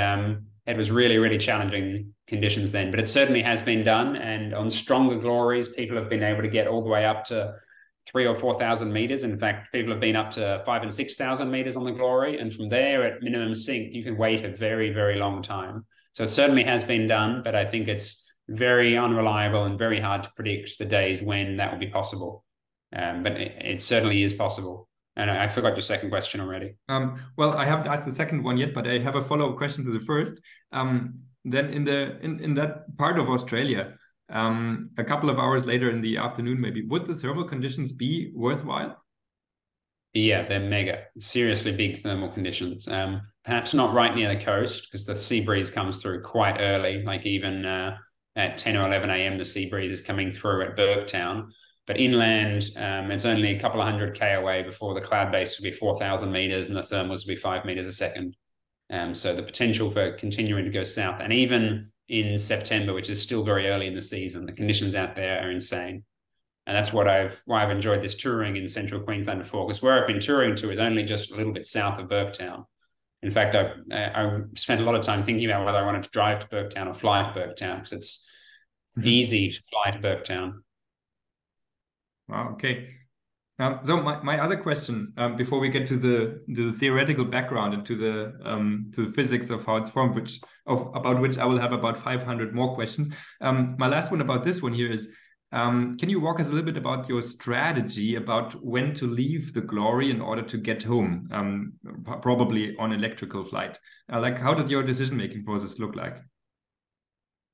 it was really, really challenging conditions then. But it certainly has been done. And on stronger glories, people have been able to get all the way up to 3,000 or 4,000 meters. In fact, people have been up to 5,000 and 6,000 meters on the glory. And from there, at minimum sink, you can wait a very, very long time. So it certainly has been done, but I think it's very unreliable and very hard to predict the days when that will be possible. But it certainly is possible. And I forgot your second question already. Well, I haven't asked the second one yet, but I have a follow-up question to the first. Then in that part of Australia, a couple of hours later in the afternoon, maybe, would the thermal conditions be worthwhile? Yeah, they're mega, seriously big thermal conditions. Perhaps not right near the coast because the sea breeze comes through quite early, like even at 10 or 11 a.m. the sea breeze is coming through at Burketown. But inland, it's only a couple of 100K away before the cloud base will be 4,000 meters and the thermals will be 5 meters a second. So the potential for continuing to go south, and even in September, which is still very early in the season, the conditions out there are insane. And that's why I've enjoyed this touring in central Queensland before, because where I've been touring to is only just a little bit south of Burketown. In fact, I spent a lot of time thinking about whether I wanted to drive to Burketown or fly to Burketown, because it's easy to fly to Burketown. Wow, okay. So my other question, before we get to the theoretical background and to the physics of how it's formed, about which I will have about 500 more questions. My last one about this one here is, can you walk us a little bit about your strategy about when to leave the Glory in order to get home, probably on electrical flight? Like, how does your decision-making process look like?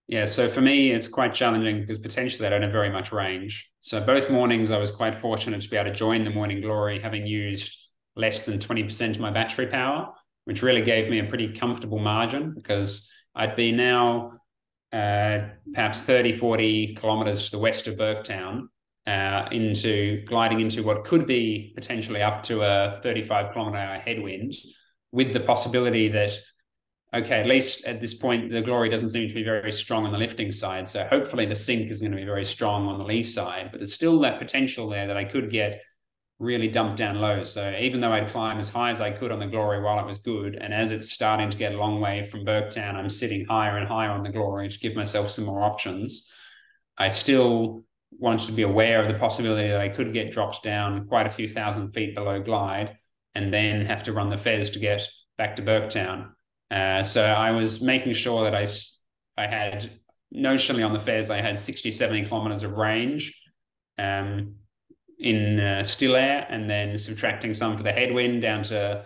Yeah, so for me, it's quite challenging because potentially I don't have very much range. So both mornings, I was quite fortunate to be able to join the Morning Glory, having used less than 20% of my battery power, which really gave me a pretty comfortable margin, because I'd be now perhaps 30, 40 kilometers to the west of Burketown, gliding into what could be potentially up to a 35-kilometer-hour headwind, with the possibility that, okay, at least at this point, the Glory doesn't seem to be very strong on the lifting side. So hopefully the sink is going to be very strong on the lee side, but there's still that potential there that I could get really dumped down low. So even though I'd climb as high as I could on the Glory while it was good, and as it's starting to get a long way from Burketown, I'm sitting higher and higher on the Glory to give myself some more options. I still wanted to be aware of the possibility that I could get dropped down quite a few thousand feet below glide and then have to run the Fez to get back to Burketown. So I was making sure that I had, notionally on the Fez, I had 60, 70 kilometers of range in still air, and then subtracting some for the headwind down to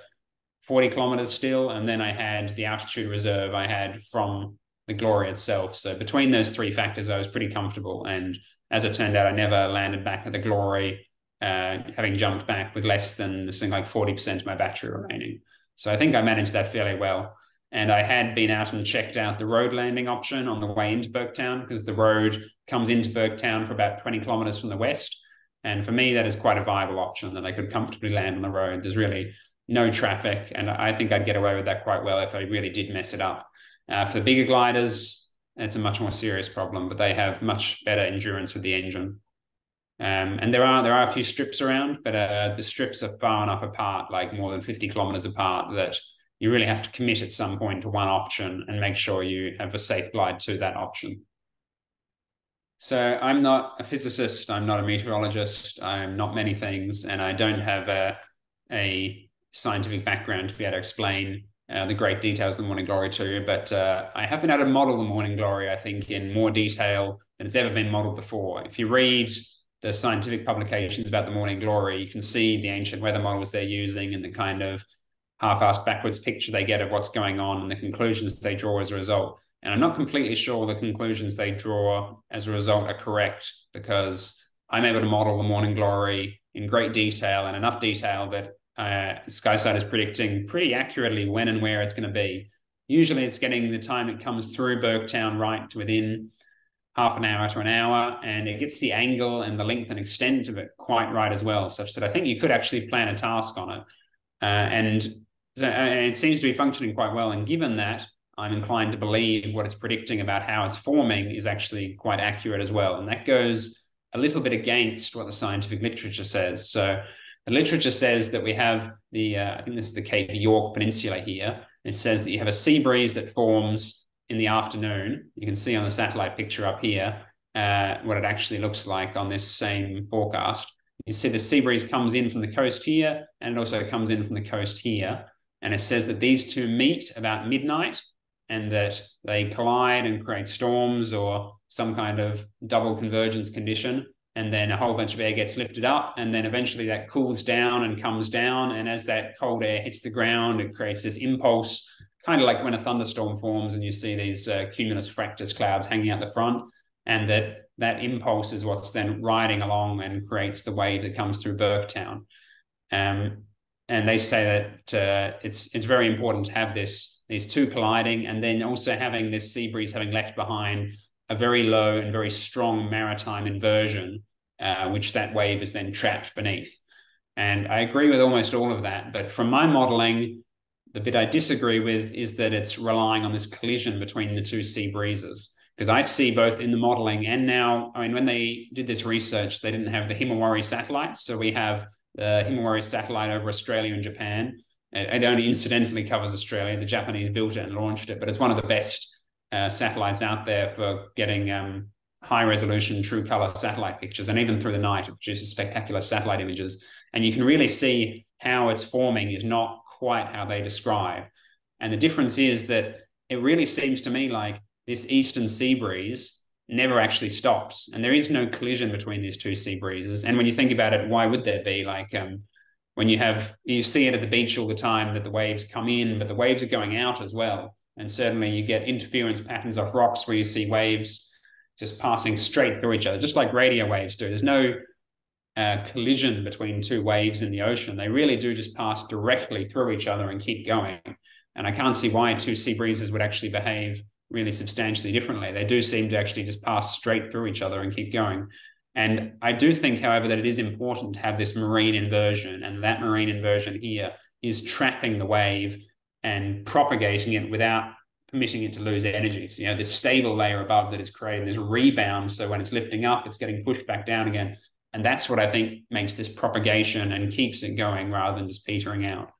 40 kilometers still. And then I had the altitude reserve I had from the Glory itself. So between those three factors, I was pretty comfortable. And as it turned out, I never landed back at the Glory, having jumped back with less than something like 40% of my battery remaining. So I think I managed that fairly well. And I had been out and checked out the road landing option on the way into Burketown, because the road comes into Burketown for about 20 kilometers from the west. And for me, that is quite a viable option, that I could comfortably land on the road. There's really no traffic, and I think I'd get away with that quite well if I really did mess it up. For the bigger gliders, it's a much more serious problem, but they have much better endurance with the engine. And there are a few strips around, but the strips are far enough apart, like more than 50 kilometers apart, that you really have to commit at some point to one option and make sure you have a safe glide to that option. So I'm not a physicist, I'm not a meteorologist, I'm not many things, and I don't have a scientific background to be able to explain the great details of the Morning Glory to you, but I have been able to model the Morning Glory, I think, in more detail than it's ever been modeled before. If you read the scientific publications about the Morning Glory, you can see the ancient weather models they're using and the kind of half-assed backwards picture they get of what's going on and the conclusions they draw as a result. And I'm not completely sure the conclusions they draw as a result are correct, because I'm able to model the Morning Glory in great detail, and enough detail that SkySight is predicting pretty accurately when and where it's going to be. Usually it's getting the time it comes through Burketown right to within half an hour to an hour, and it gets the angle and the length and extent of it quite right as well, such that I think you could actually plan a task on it. And it seems to be functioning quite well. And given that, I'm inclined to believe what it's predicting about how it's forming is actually quite accurate as well. And that goes a little bit against what the scientific literature says. So the literature says that we have I think this is the Cape York Peninsula here. It says that you have a sea breeze that forms in the afternoon. You can see on the satellite picture up here what it actually looks like on this same forecast. You see the sea breeze comes in from the coast here, and it also comes in from the coast here. And it says that these two meet about midnight, and that they collide and create storms or some kind of double convergence condition. And then a whole bunch of air gets lifted up, and then eventually that cools down and comes down. And as that cold air hits the ground, it creates this impulse, kind of like when a thunderstorm forms and you see these cumulus fractus clouds hanging out the front. And that impulse is what's then riding along and creates the wave that comes through Burketown. And they say that it's very important to have these two colliding, and then also having this sea breeze having left behind a very low and very strong maritime inversion which that wave is then trapped beneath. And I agree with almost all of that. But from my modeling, the bit I disagree with is that it's relying on this collision between the two sea breezes. Because I see both in the modeling and now, I mean, when they did this research, they didn't have the Himawari satellites. So we have the Himawari satellite over Australia and Japan. It only incidentally covers Australia. The Japanese built it and launched it, but it's one of the best satellites out there for getting high resolution, true color satellite pictures. And even through the night, it produces spectacular satellite images. And you can really see how it's forming is not quite how they describe. And the difference is that it really seems to me like this eastern sea breeze never actually stops. And there is no collision between these two sea breezes. And when you think about it, why would there be? Like when you see it at the beach all the time that the waves come in, but the waves are going out as well. And certainly you get interference patterns off rocks where you see waves just passing straight through each other, just like radio waves do. There's no collision between two waves in the ocean. They really do just pass directly through each other and keep going. And I can't see why two sea breezes would actually behave really substantially differently. They do seem to actually just pass straight through each other and keep going. And I do think, however, that it is important to have this marine inversion, and that marine inversion here is trapping the wave and propagating it without permitting it to lose energy. So, you know, this stable layer above that is creating this rebound. So when it's lifting up, it's getting pushed back down again. And that's what I think makes this propagation and keeps it going rather than just petering out.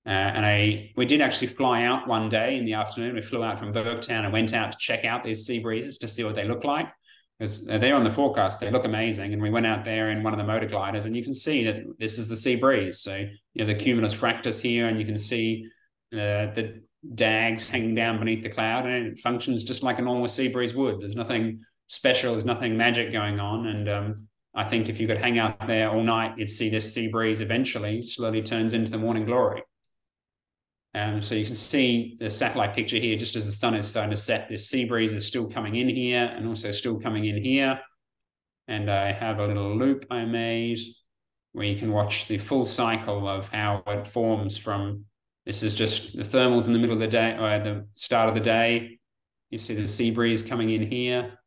We did actually fly out one day in the afternoon. We flew out from Burketown and went out to check out these sea breezes to see what they look like. Because they're on the forecast, they look amazing. And we went out there in one of the motor gliders, and you can see that this is the sea breeze. So you know the cumulus fractus here, and you can see the dags hanging down beneath the cloud, and it functions just like a normal sea breeze would. There's nothing special, there's nothing magic going on. And I think if you could hang out there all night, you'd see this sea breeze eventually slowly turns into the morning glory. So you can see the satellite picture here, just as the sun is starting to set, this sea breeze is still coming in here and also still coming in here. And I have a little loop I made where you can watch the full cycle of how it forms from, this is just the thermals in the middle of the day, or at the start of the day. You see the sea breeze coming in here.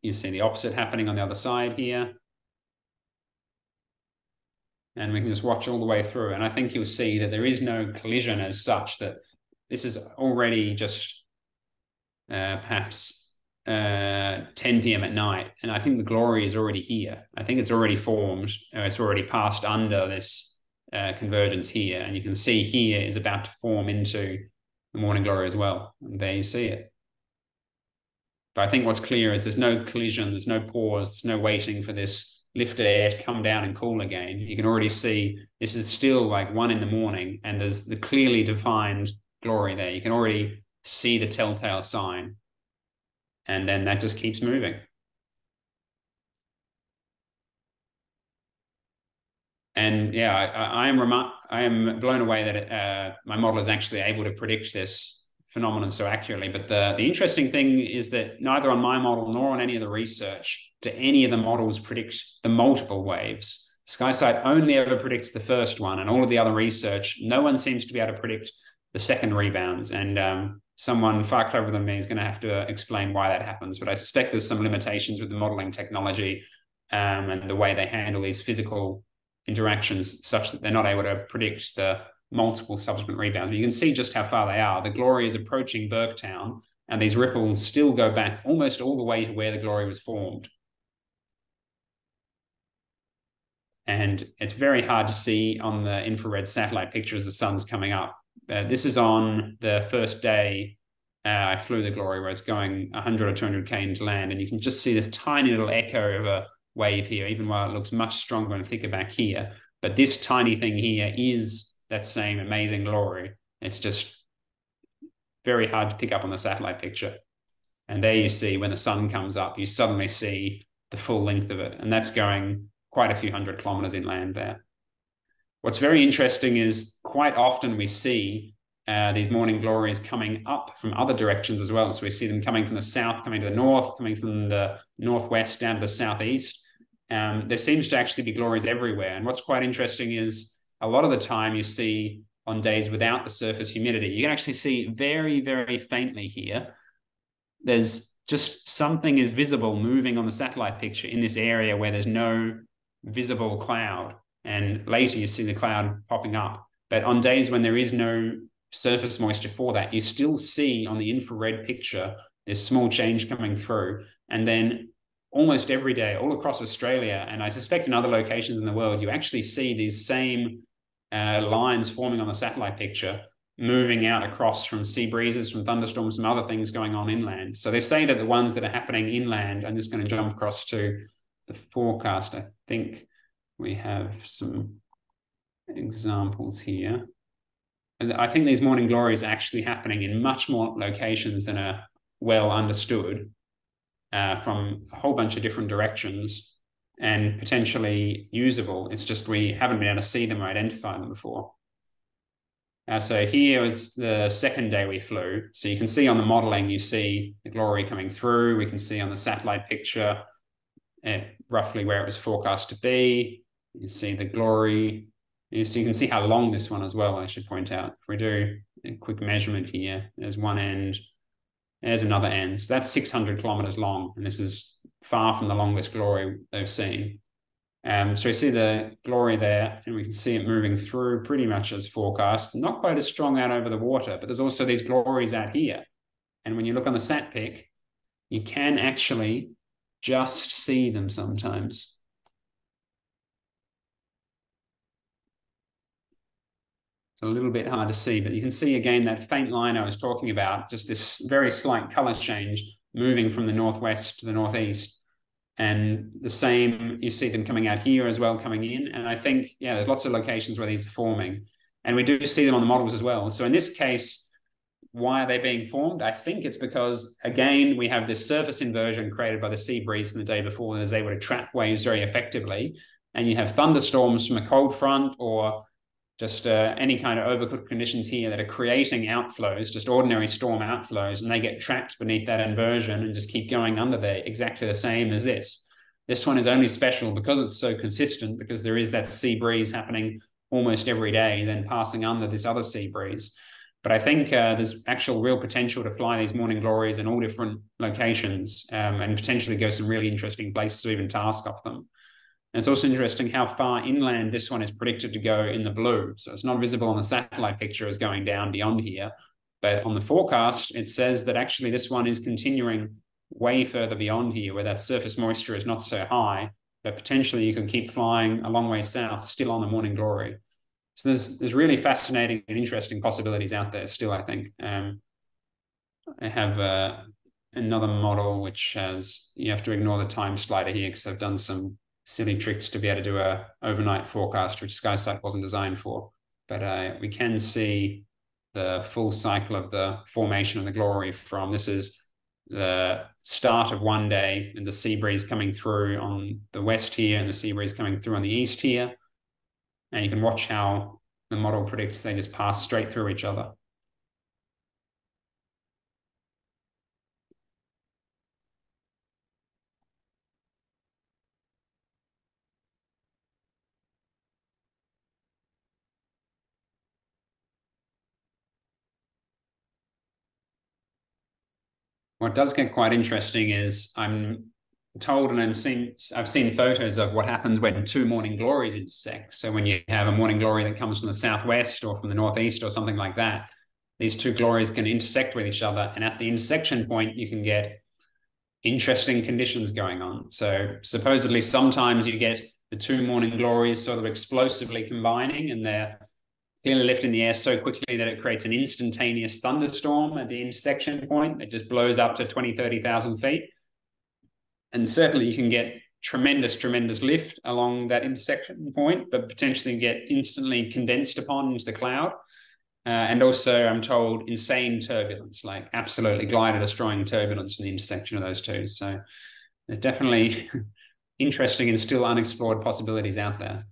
You see the opposite happening on the other side here. And we can just watch all the way through. And I think you'll see that there is no collision as such, that this is already just perhaps 10 p.m. at night. And I think the glory is already here. I think it's already formed. It's already passed under this convergence here. And you can see here is about to form into the morning glory as well. And there you see it. But I think what's clear is there's no collision, there's no pause, there's no waiting for this lifted air to come down and cool again. You can already see this is still like 1 a.m, and there's the clearly defined glory there. You can already see the telltale sign, and then that just keeps moving. And yeah, I am blown away that my model is actually able to predict this phenomenon so accurately. But the interesting thing is that neither on my model nor on any of the research do any of the models predict the multiple waves. SkySight only ever predicts the first one, and all of the other research, no one seems to be able to predict the second rebounds. And someone far cleverer than me is going to have to explain why that happens. But I suspect there's some limitations with the modeling technology and the way they handle these physical interactions such that they're not able to predict the multiple subsequent rebounds. But you can see just how far they are. The glory is approaching Burketown, and these ripples still go back almost all the way to where the glory was formed. And it's very hard to see on the infrared satellite picture as the sun's coming up. This is on the first day I flew the glory, where it's going 100 or 200K into land, and you can just see this tiny little echo of a wave here, even while it looks much stronger and thicker back here. But this tiny thing here is that same amazing glory. It's just very hard to pick up on the satellite picture. And there you see, when the sun comes up, you suddenly see the full length of it. And that's going quite a few 100 kilometers inland there. What's very interesting is quite often we see these morning glories coming up from other directions as well. So we see them coming from the south, coming to the north, coming from the northwest down to the southeast. There seems to actually be glories everywhere. And what's quite interesting is a lot of the time you see on days without the surface humidity, you can actually see very, very faintly here, there's just something is visible moving on the satellite picture in this area where there's no visible cloud. And later you see the cloud popping up. But on days when there is no surface moisture for that, you still see on the infrared picture this small change coming through. And then almost every day, all across Australia, and I suspect in other locations in the world, you actually see these same lines forming on the satellite picture, moving out across from sea breezes, from thunderstorms, from other things going on inland. So they say that the ones that are happening inland, I'm just going to jump across to the forecast. I think we have some examples here. And I think these morning glories are actually happening in much more locations than are well understood, from a whole bunch of different directions and potentially usable. It's just we haven't been able to see them or identify them before. So here was the second day we flew. So you can see on the modeling, you see the glory coming through. We can see on the satellite picture roughly where it was forecast to be. You see the glory. So you can see how long this one as well, I should point out. If we do a quick measurement here, there's one end, there's another end. So that's 600 kilometers long, and this is far from the longest glory they've seen. So we see the glory there, and we can see it moving through pretty much as forecast. Not quite as strong out over the water, but there's also these glories out here. And when you look on the sat pic, you can actually just see them sometimes. It's a little bit hard to see, but you can see again that faint line I was talking about, just this very slight color change moving from the northwest to the northeast. And the same, you see them coming out here as well, coming in. And I think, yeah, there's lots of locations where these are forming. And we do see them on the models as well. So in this case, why are they being formed? I think it's because, again, we have this surface inversion created by the sea breeze from the day before that is able to trap waves very effectively. And you have thunderstorms from a cold front or just any kind of overcooked conditions here that are creating outflows, just ordinary storm outflows, and they get trapped beneath that inversion and just keep going under there, exactly the same as this. This one is only special because it's so consistent, because there is that sea breeze happening almost every day, then passing under this other sea breeze. But I think there's actual real potential to fly these morning glories in all different locations and potentially go some really interesting places or even task off them. And it's also interesting how far inland this one is predicted to go in the blue. So it's not visible on the satellite picture as going down beyond here. But on the forecast, it says that actually this one is continuing way further beyond here, where that surface moisture is not so high, but potentially you can keep flying a long way south still on the morning glory. So there's really fascinating and interesting possibilities out there still, I think. I have another model which has, you have to ignore the time slider here because I've done some silly tricks to be able to do a overnight forecast, which SkySight wasn't designed for. But we can see the full cycle of the formation of the glory from, this is the start of one day and the sea breeze coming through on the west here and the sea breeze coming through on the east here. And you can watch how the model predicts they just pass straight through each other. What does get quite interesting is I'm told, and I've seen photos of what happens when two morning glories intersect. So when you have a morning glory that comes from the southwest or from the northeast or something like that, these two glories can intersect with each other. And at the intersection point, you can get interesting conditions going on. So supposedly sometimes you get the two morning glories sort of explosively combining, and they're clearly lifting the air so quickly that it creates an instantaneous thunderstorm at the intersection point that just blows up to 20, 30,000 feet. And certainly you can get tremendous lift along that intersection point, but potentially get instantly condensed upon into the cloud. And also, I'm told, insane turbulence, like absolutely glider-destroying turbulence from the intersection of those two. So there's definitely interesting and still unexplored possibilities out there.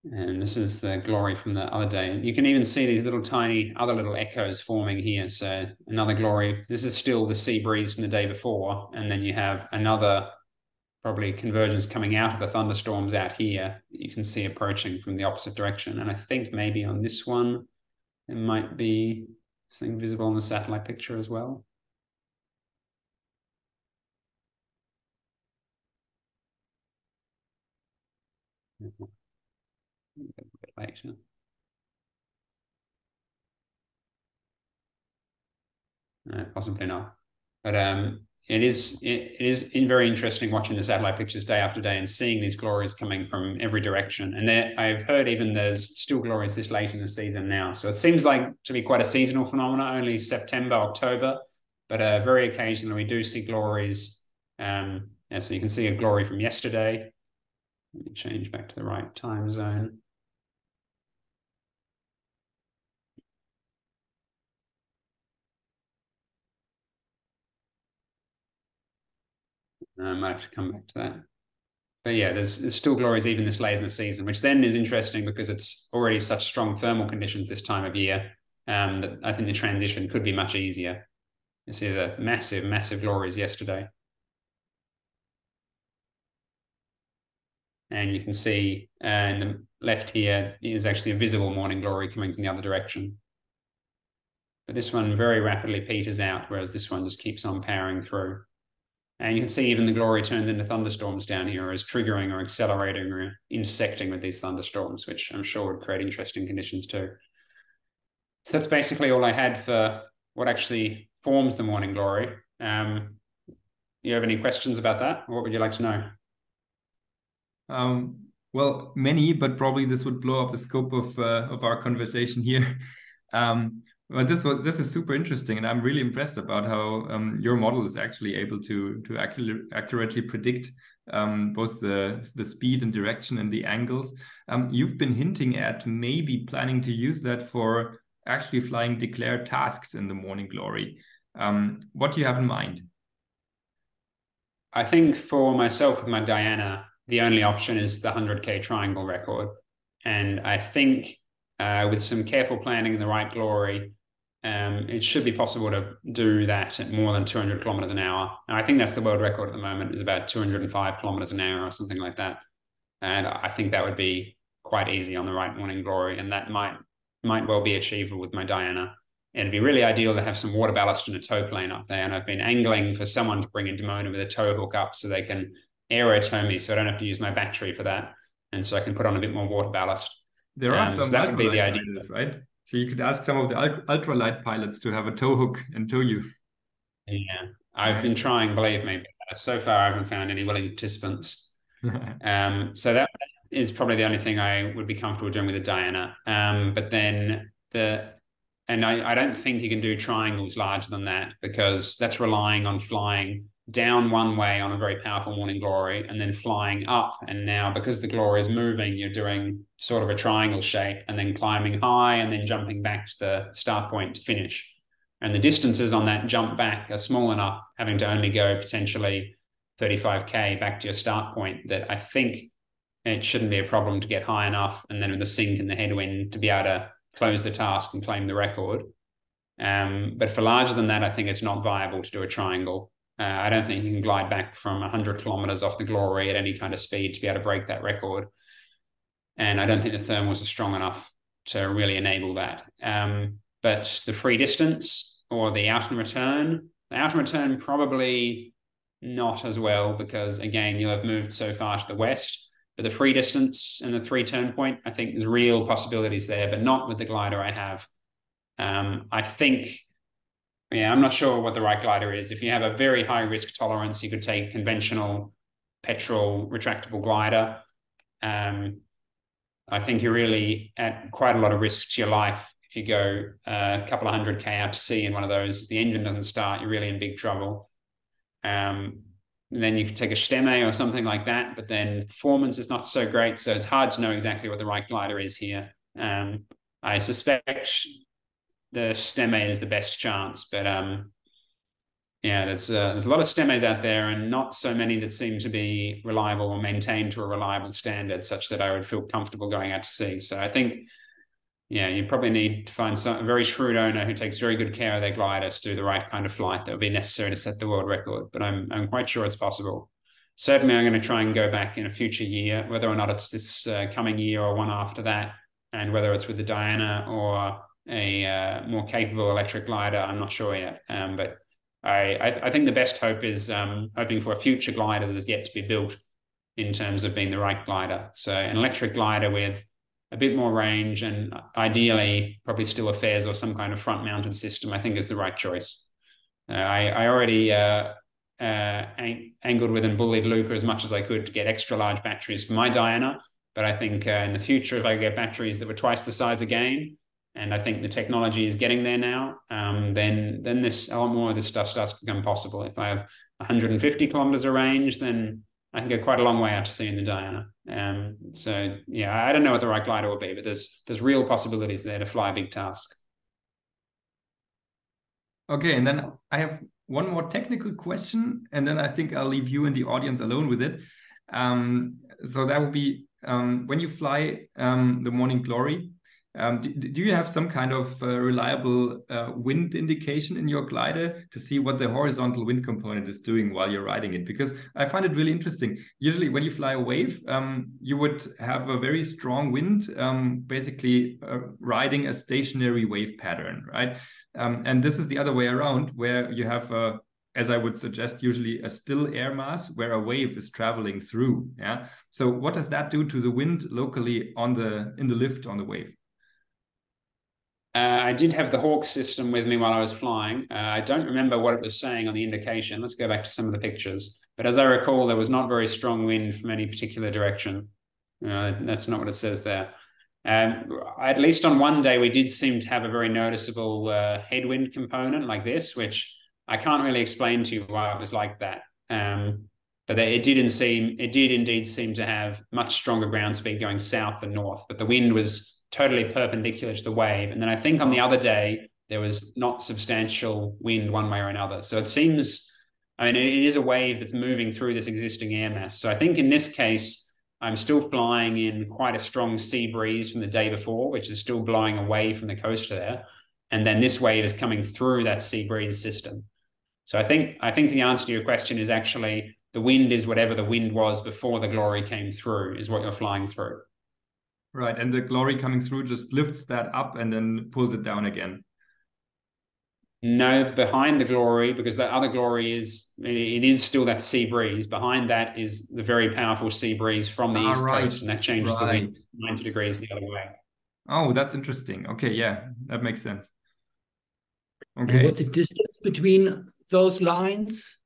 And this is the glory from the other day. You can even see these little tiny other little echoes forming here. So another glory. This is still the sea breeze from the day before. And then you have another probably convergence coming out of the thunderstorms out here. You can see approaching from the opposite direction. And I think maybe on this one, it might be Something visible in the satellite picture as well. A bit later. No, possibly not. But it is very interesting watching the satellite pictures day after day and seeing these glories coming from every direction. And I've heard even there's still glories this late in the season now. So it seems like to be quite a seasonal phenomenon, only September, October, but very occasionally we do see glories. And so you can see a glory from yesterday. Let me change back to the right time zone. I might have to come back to that. But yeah, there's still glories even this late in the season, which then is interesting because it's already such strong thermal conditions this time of year that I think the transition could be much easier. You see the massive, massive glories yesterday. And you can see in the left here is actually a visible morning glory coming from the other direction. But this one very rapidly peters out, whereas this one just keeps on powering through. And you can see even the glory turns into thunderstorms down here, or is triggering or accelerating or intersecting with these thunderstorms, which I'm sure would create interesting conditions too. So that's basically all I had for what actually forms the morning glory. You have any questions about that? What would you like to know? Well, many, but probably this would blow up the scope of our conversation here. But this is super interesting, and I'm really impressed about how your model is actually able to accurately predict both the speed and direction and the angles. You've been hinting at maybe planning to use that for actually flying declared tasks in the morning glory. What do you have in mind? I think for myself with my Diana, the only option is the 100K triangle record. And I think with some careful planning and the right glory, it should be possible to do that at more than 200 kilometers an hour. And I think that's the world record at the moment, is about 205 kilometers an hour or something like that. And I think that would be quite easy on the right morning glory. And that might well be achievable with my Diana. And it'd be really ideal to have some water ballast and a tow plane up there. And I've been angling for someone to bring a Dimona with a tow hook up so they can aero tow me, so I don't have to use my battery for that. And so I can put on a bit more water ballast. There are some so that would be the idea, right? So you could ask some of the ultralight pilots to have a tow hook and tow you. Yeah, I've been trying, believe me. So far, I haven't found any willing participants. So that is probably the only thing I would be comfortable doing with a Diana. But then I don't think you can do triangles larger than that, because that's relying on flying down one way on a very powerful morning glory and then flying up. And now because the glory is moving, you're doing sort of a triangle shape and then climbing high and then jumping back to the start point to finish. And the distances on that jump back are small enough, having to only go potentially 35K back to your start point, that I think it shouldn't be a problem to get high enough and then with the sink and the headwind to be able to close the task and claim the record. But for larger than that, I think it's not viable to do a triangle. I don't think you can glide back from 100 kilometers off the glory at any kind of speed to be able to break that record. And I don't think the thermals are strong enough to really enable that. But the free distance or the out and return probably not as well, because again, you'll have moved so far to the west. But the free distance and the 3 turn point, I think there's real possibilities there, but not with the glider I have. I think, I'm not sure what the right glider is. If you have a very high risk tolerance, you could take conventional petrol retractable glider. I think you're really at quite a lot of risk to your life if you go a couple of 100K out to sea in one of those. If the engine doesn't start, you're really in big trouble. And then you could take a Stemme or something like that, but then performance is not so great. So it's hard to know exactly what the right glider is here. I suspect the Stemme is the best chance, but there's a lot of Stemmes out there and not so many that seem to be reliable or maintained to a reliable standard such that I would feel comfortable going out to sea. So I think, you probably need to find a very shrewd owner who takes very good care of their glider to do the right kind of flight that would be necessary to set the world record. But I'm quite sure it's possible. Certainly, I'm going to try and go back in a future year, whether or not it's this coming year or one after that, and whether it's with the Diana or a more capable electric glider. I'm not sure yet, but I think the best hope is hoping for a future glider that is yet to be built in terms of being the right glider. So an electric glider with a bit more range and ideally probably still a fares or some kind of front-mounted system, I think is the right choice. I already angled with and bullied Luca as much as I could to get extra large batteries for my Diana. But I think in the future, if I get batteries that were twice the size again, and I think the technology is getting there now, then a lot more of this stuff starts to become possible. If I have 150 kilometers of range, then I can go quite a long way out to sea in the Diana. So yeah, I don't know what the right glider will be, but there's real possibilities there to fly a big task. Okay, and then I have one more technical question, and then I think I'll leave you and the audience alone with it. So that would be when you fly the Morning Glory, do you have some kind of reliable wind indication in your glider to see what the horizontal wind component is doing while you're riding it? Because I find it really interesting. Usually when you fly a wave, you would have a very strong wind, basically riding a stationary wave pattern, right? And this is the other way around, where you have as I would suggest, usually a still air mass where a wave is traveling through. Yeah. So what does that do to the wind locally in the lift on the wave? I did have the Hawk system with me while I was flying. I don't remember what it was saying on the indication. Let's go back to some of the pictures. But as I recall, there was not very strong wind from any particular direction. That's not what it says there. At least on one day, we did seem to have a very noticeable headwind component like this, which I can't really explain to you why it was like that. But it did indeed seem to have much stronger ground speed going south than north, but the wind was totally perpendicular to the wave. And then I think on the other day, there was not substantial wind one way or another. So it seems, I mean, it is a wave that's moving through this existing air mass. So I think in this case, I'm still flying in quite a strong sea breeze from the day before, which is still blowing away from the coast there. And then this wave is coming through that sea breeze system. So I think the answer to your question is actually the wind is whatever the wind was before the Glory came through is what you're flying through. Right, and the Glory coming through just lifts that up and then pulls it down again. No, behind the Glory, because the other Glory it is still that sea breeze. Behind that is the very powerful sea breeze from the east coast, and that changes the wind 90 degrees the other way. Oh, that's interesting. Okay, yeah, that makes sense. Okay. And what's the distance between those lines?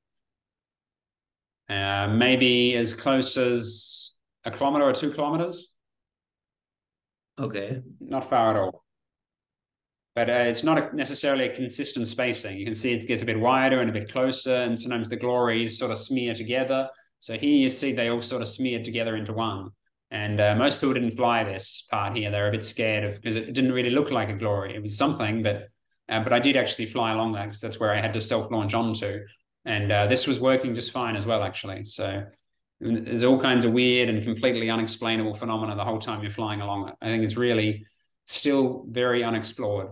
Maybe as close as 1 kilometer or 2 kilometers. Okay. Not far at all. But it's not necessarily a consistent spacing. You can see it gets a bit wider and a bit closer, and sometimes the Glories sort of smear together. So here you see they all sort of smeared together into one. And most people didn't fly this part here. They're a bit scared because it didn't really look like a Glory. It was something, but I did actually fly along that because that's where I had to self-launch onto. And this was working just fine as well, actually. So there's all kinds of weird and completely unexplainable phenomena the whole time you're flying along it. I think it's really still very unexplored.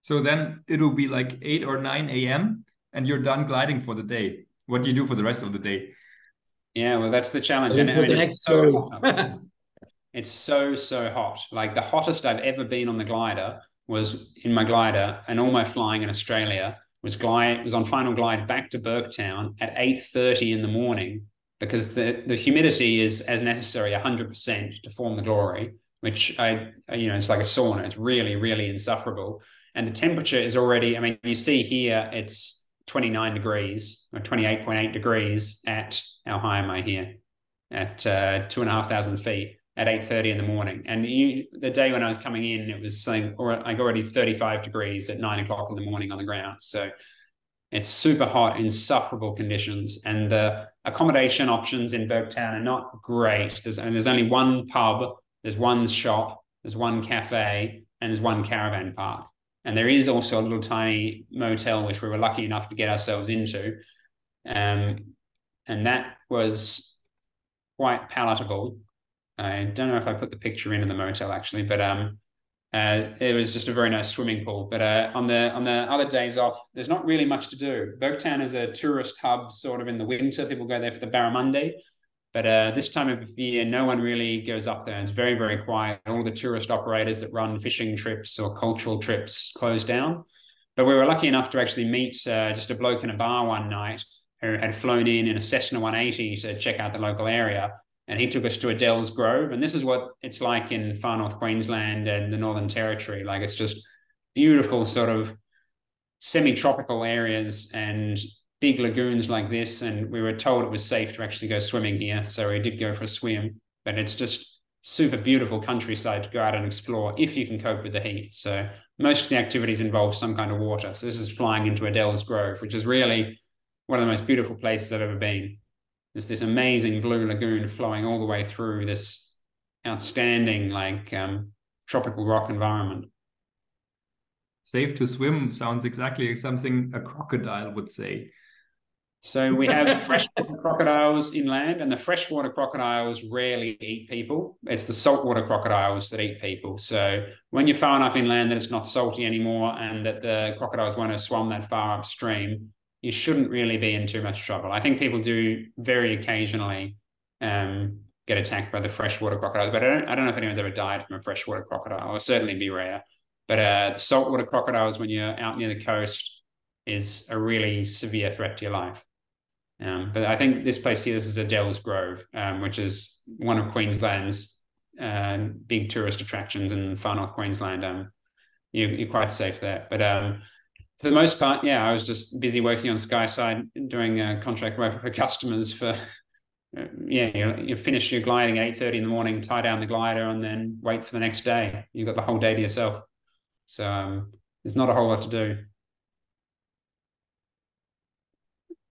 So then it'll be like 8 or 9 a.m. and you're done gliding for the day. What do you do for the rest of the day? Yeah, well, that's the challenge. And it's so hot. It's so hot. Like the hottest I've ever been on the glider was in my glider, and all my flying in Australia was on final glide back to Burketown at 8:30 in the morning, because the humidity is as necessary 100% to form the Glory, which it's like a sauna. It's really, really insufferable. And the temperature is already, I mean, you see here, it's 29 degrees or 28.8 degrees at, how high am I here? At 2,500 feet at 8:30 in the morning. And the day when I was coming in, it was saying, like already 35 degrees at 9 o'clock in the morning on the ground. So it's super hot, insufferable conditions. And the accommodation options in Burketown are not great. There's only one pub, there's one shop, there's one cafe, and there's one caravan park. And there is also a little tiny motel, which we were lucky enough to get ourselves into. And that was quite palatable. I don't know if I put the picture in the motel actually, but it was just a very nice swimming pool. But on the other days off, there's not really much to do. Burketown is a tourist hub sort of in the winter. People go there for the barramundi. But this time of year, no one really goes up there. It's very, very quiet. All the tourist operators that run fishing trips or cultural trips close down. But we were lucky enough to actually meet just a bloke in a bar one night who had flown in a Cessna 180 to check out the local area. And he took us to Adele's Grove. And this is what it's like in far north Queensland and the Northern Territory. Like, it's just beautiful sort of semi-tropical areas and big lagoons like this. And we were told it was safe to actually go swimming here. So we did go for a swim. But it's just super beautiful countryside to go out and explore if you can cope with the heat. So most of the activities involve some kind of water. So this is flying into Adele's Grove, which is really one of the most beautiful places I've ever been. There's this amazing blue lagoon flowing all the way through this outstanding, like, tropical rock environment. Safe to swim sounds exactly like something a crocodile would say. So we have freshwater crocodiles inland, and the freshwater crocodiles rarely eat people. It's the saltwater crocodiles that eat people. So when you're far enough inland that it's not salty anymore and that the crocodiles won't have swum that far upstream, you shouldn't really be in too much trouble. I think people do very occasionally get attacked by the freshwater crocodiles, but I don't know if anyone's ever died from a freshwater crocodile. It'll certainly be rare. But the saltwater crocodiles, when you're out near the coast, is a really severe threat to your life. But I think this place here, this is Adele's Grove, which is one of Queensland's big tourist attractions in far north Queensland. You're quite safe there. But for the most part, yeah, I was just busy working on Skyside, doing contract work for customers for, you finish your gliding at 8:30 in the morning, tie down the glider, and then wait for the next day. You've got the whole day to yourself. So there's not a whole lot to do.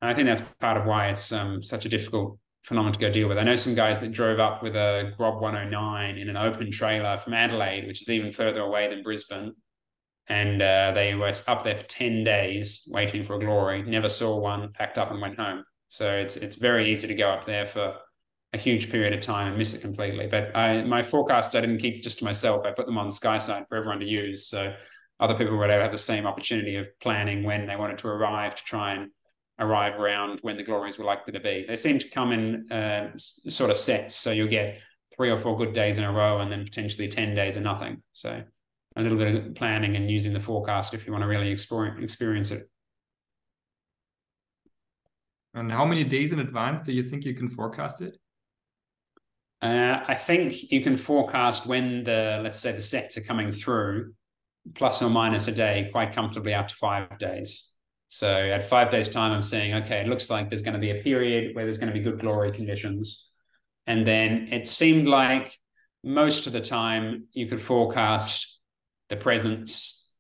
I think that's part of why it's such a difficult phenomenon to go deal with. I know some guys that drove up with a Grob 109 in an open trailer from Adelaide, which is even further away than Brisbane. And they were up there for 10 days waiting for a glory, never saw one, packed up and went home. So it's very easy to go up there for a huge period of time and miss it completely. But my forecasts, I didn't keep just to myself. I put them on Skyside for everyone to use. So other people would have the same opportunity of planning when they wanted to arrive to try and arrive around when the glories were likely to be. They seem to come in sort of sets. So you'll get 3 or 4 good days in a row and then potentially 10 days of nothing. So a little bit of planning and using the forecast if you want to really experience it. And how many days in advance do you think you can forecast it? I think you can forecast when let's say the sets are coming through, plus or minus a day, quite comfortably up to 5 days. So at 5 days' time, I'm saying, okay, it looks like there's going to be a period where there's going to be good glory conditions. And then it seemed like most of the time you could forecast the presence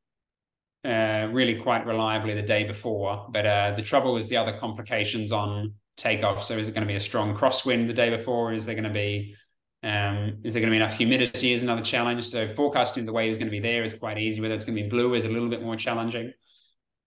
really quite reliably the day before. But the trouble was the other complications on takeoff. So is it going to be a strong crosswind the day before? Is there going to be enough humidity is another challenge. So forecasting the wave is going to be there is quite easy. Whether it's going to be blue is a little bit more challenging.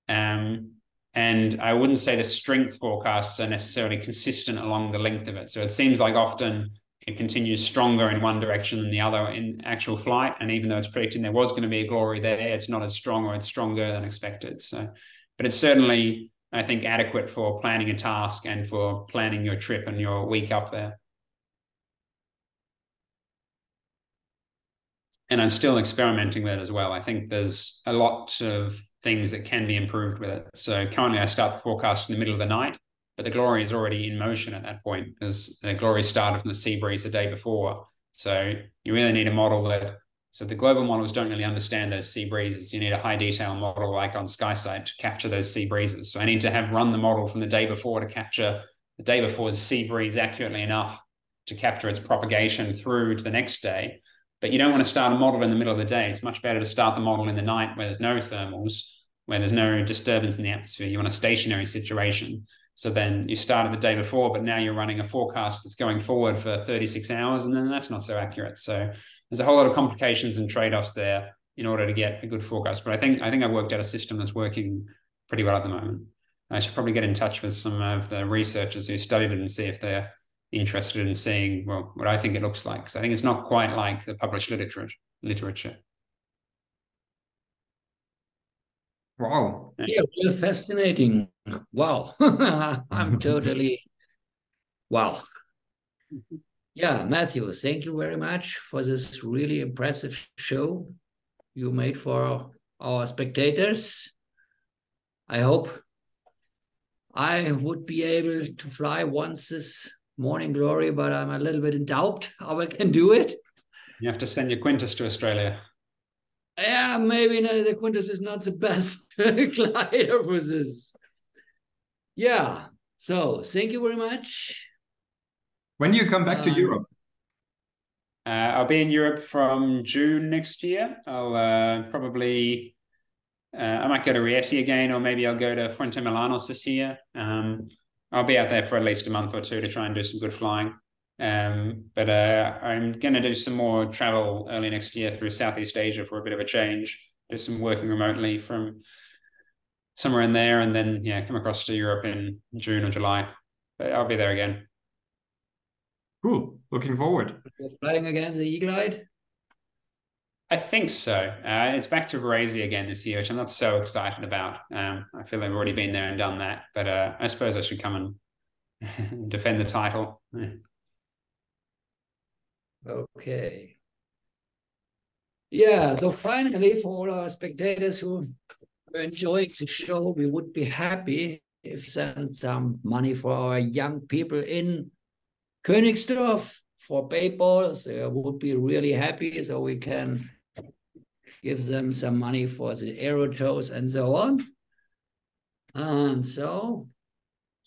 And I wouldn't say the strength forecasts are necessarily consistent along the length of it. So it seems like often it continues stronger in one direction than the other in actual flight. And even though it's predicting there was going to be a glory there, it's not as strong or it's stronger than expected. So, but it's certainly, I think, adequate for planning a task and for planning your trip and your week up there. And I'm still experimenting with it as well. I think there's a lot of things that can be improved with it. So currently I start the forecast in the middle of the night, but the glory is already in motion at that point because the glory started from the sea breeze the day before. So you really need a model so the global models don't really understand those sea breezes. You need a high detail model like on Skyside to capture those sea breezes. So I need to run the model from the day before to capture the day before's sea breeze accurately enough to capture its propagation through to the next day. But you don't want to start a model in the middle of the day. It's much better to start the model in the night where there's no thermals, where there's no disturbance in the atmosphere. You want a stationary situation. So then you started the day before, but now you're running a forecast that's going forward for 36 hours, and then that's not so accurate. So there's a whole lot of complications and trade-offs there in order to get a good forecast. But I think I've worked out a system that's working pretty well at the moment. I should probably get in touch with some of the researchers who studied it and see if they're interested in seeing, well, what I think it looks like. Because I think it's not quite like the published literature. Wow. Yeah, well, fascinating. Wow. I'm totally, wow. Yeah, Matthew, thank you very much for this really impressive show you made for our spectators. I hope I would be able to fly once this morning glory, but I'm a little bit in doubt how I can do it. You have to send your Quintus to Australia. Yeah, maybe the Quintus is not the best glider for this. Yeah, so thank you very much. When do you come back to Europe? I'll be in Europe from June next year. I'll probably, I might go to Rieti again, or maybe I'll go to Fuente Milanos this year. I'll be out there for at least a month or two to try and do some good flying. But I'm going to do some more travel early next year through Southeast Asia for a bit of a change, do some working remotely from somewhere in there, and then, yeah, come across to Europe in June or July. But I'll be there again. Cool. Looking forward. You're flying again the E-Glide? I think so. It's back to Varese again this year, which I'm not so excited about. I feel I've already been there and done that, but I suppose I should come and defend the title. Okay. Yeah, so finally, for all our spectators who are enjoying the show, we would be happy if you send some money for our young people in Königsdorf for paintball. So I would be really happy, so we can give them some money for the aero shows and so on. And so,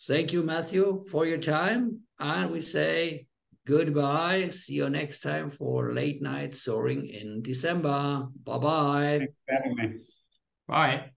thank you, Matthew, for your time. And we say goodbye. See you next time for Late Night Soaring in December. Bye-bye. Thanks for having me. Bye.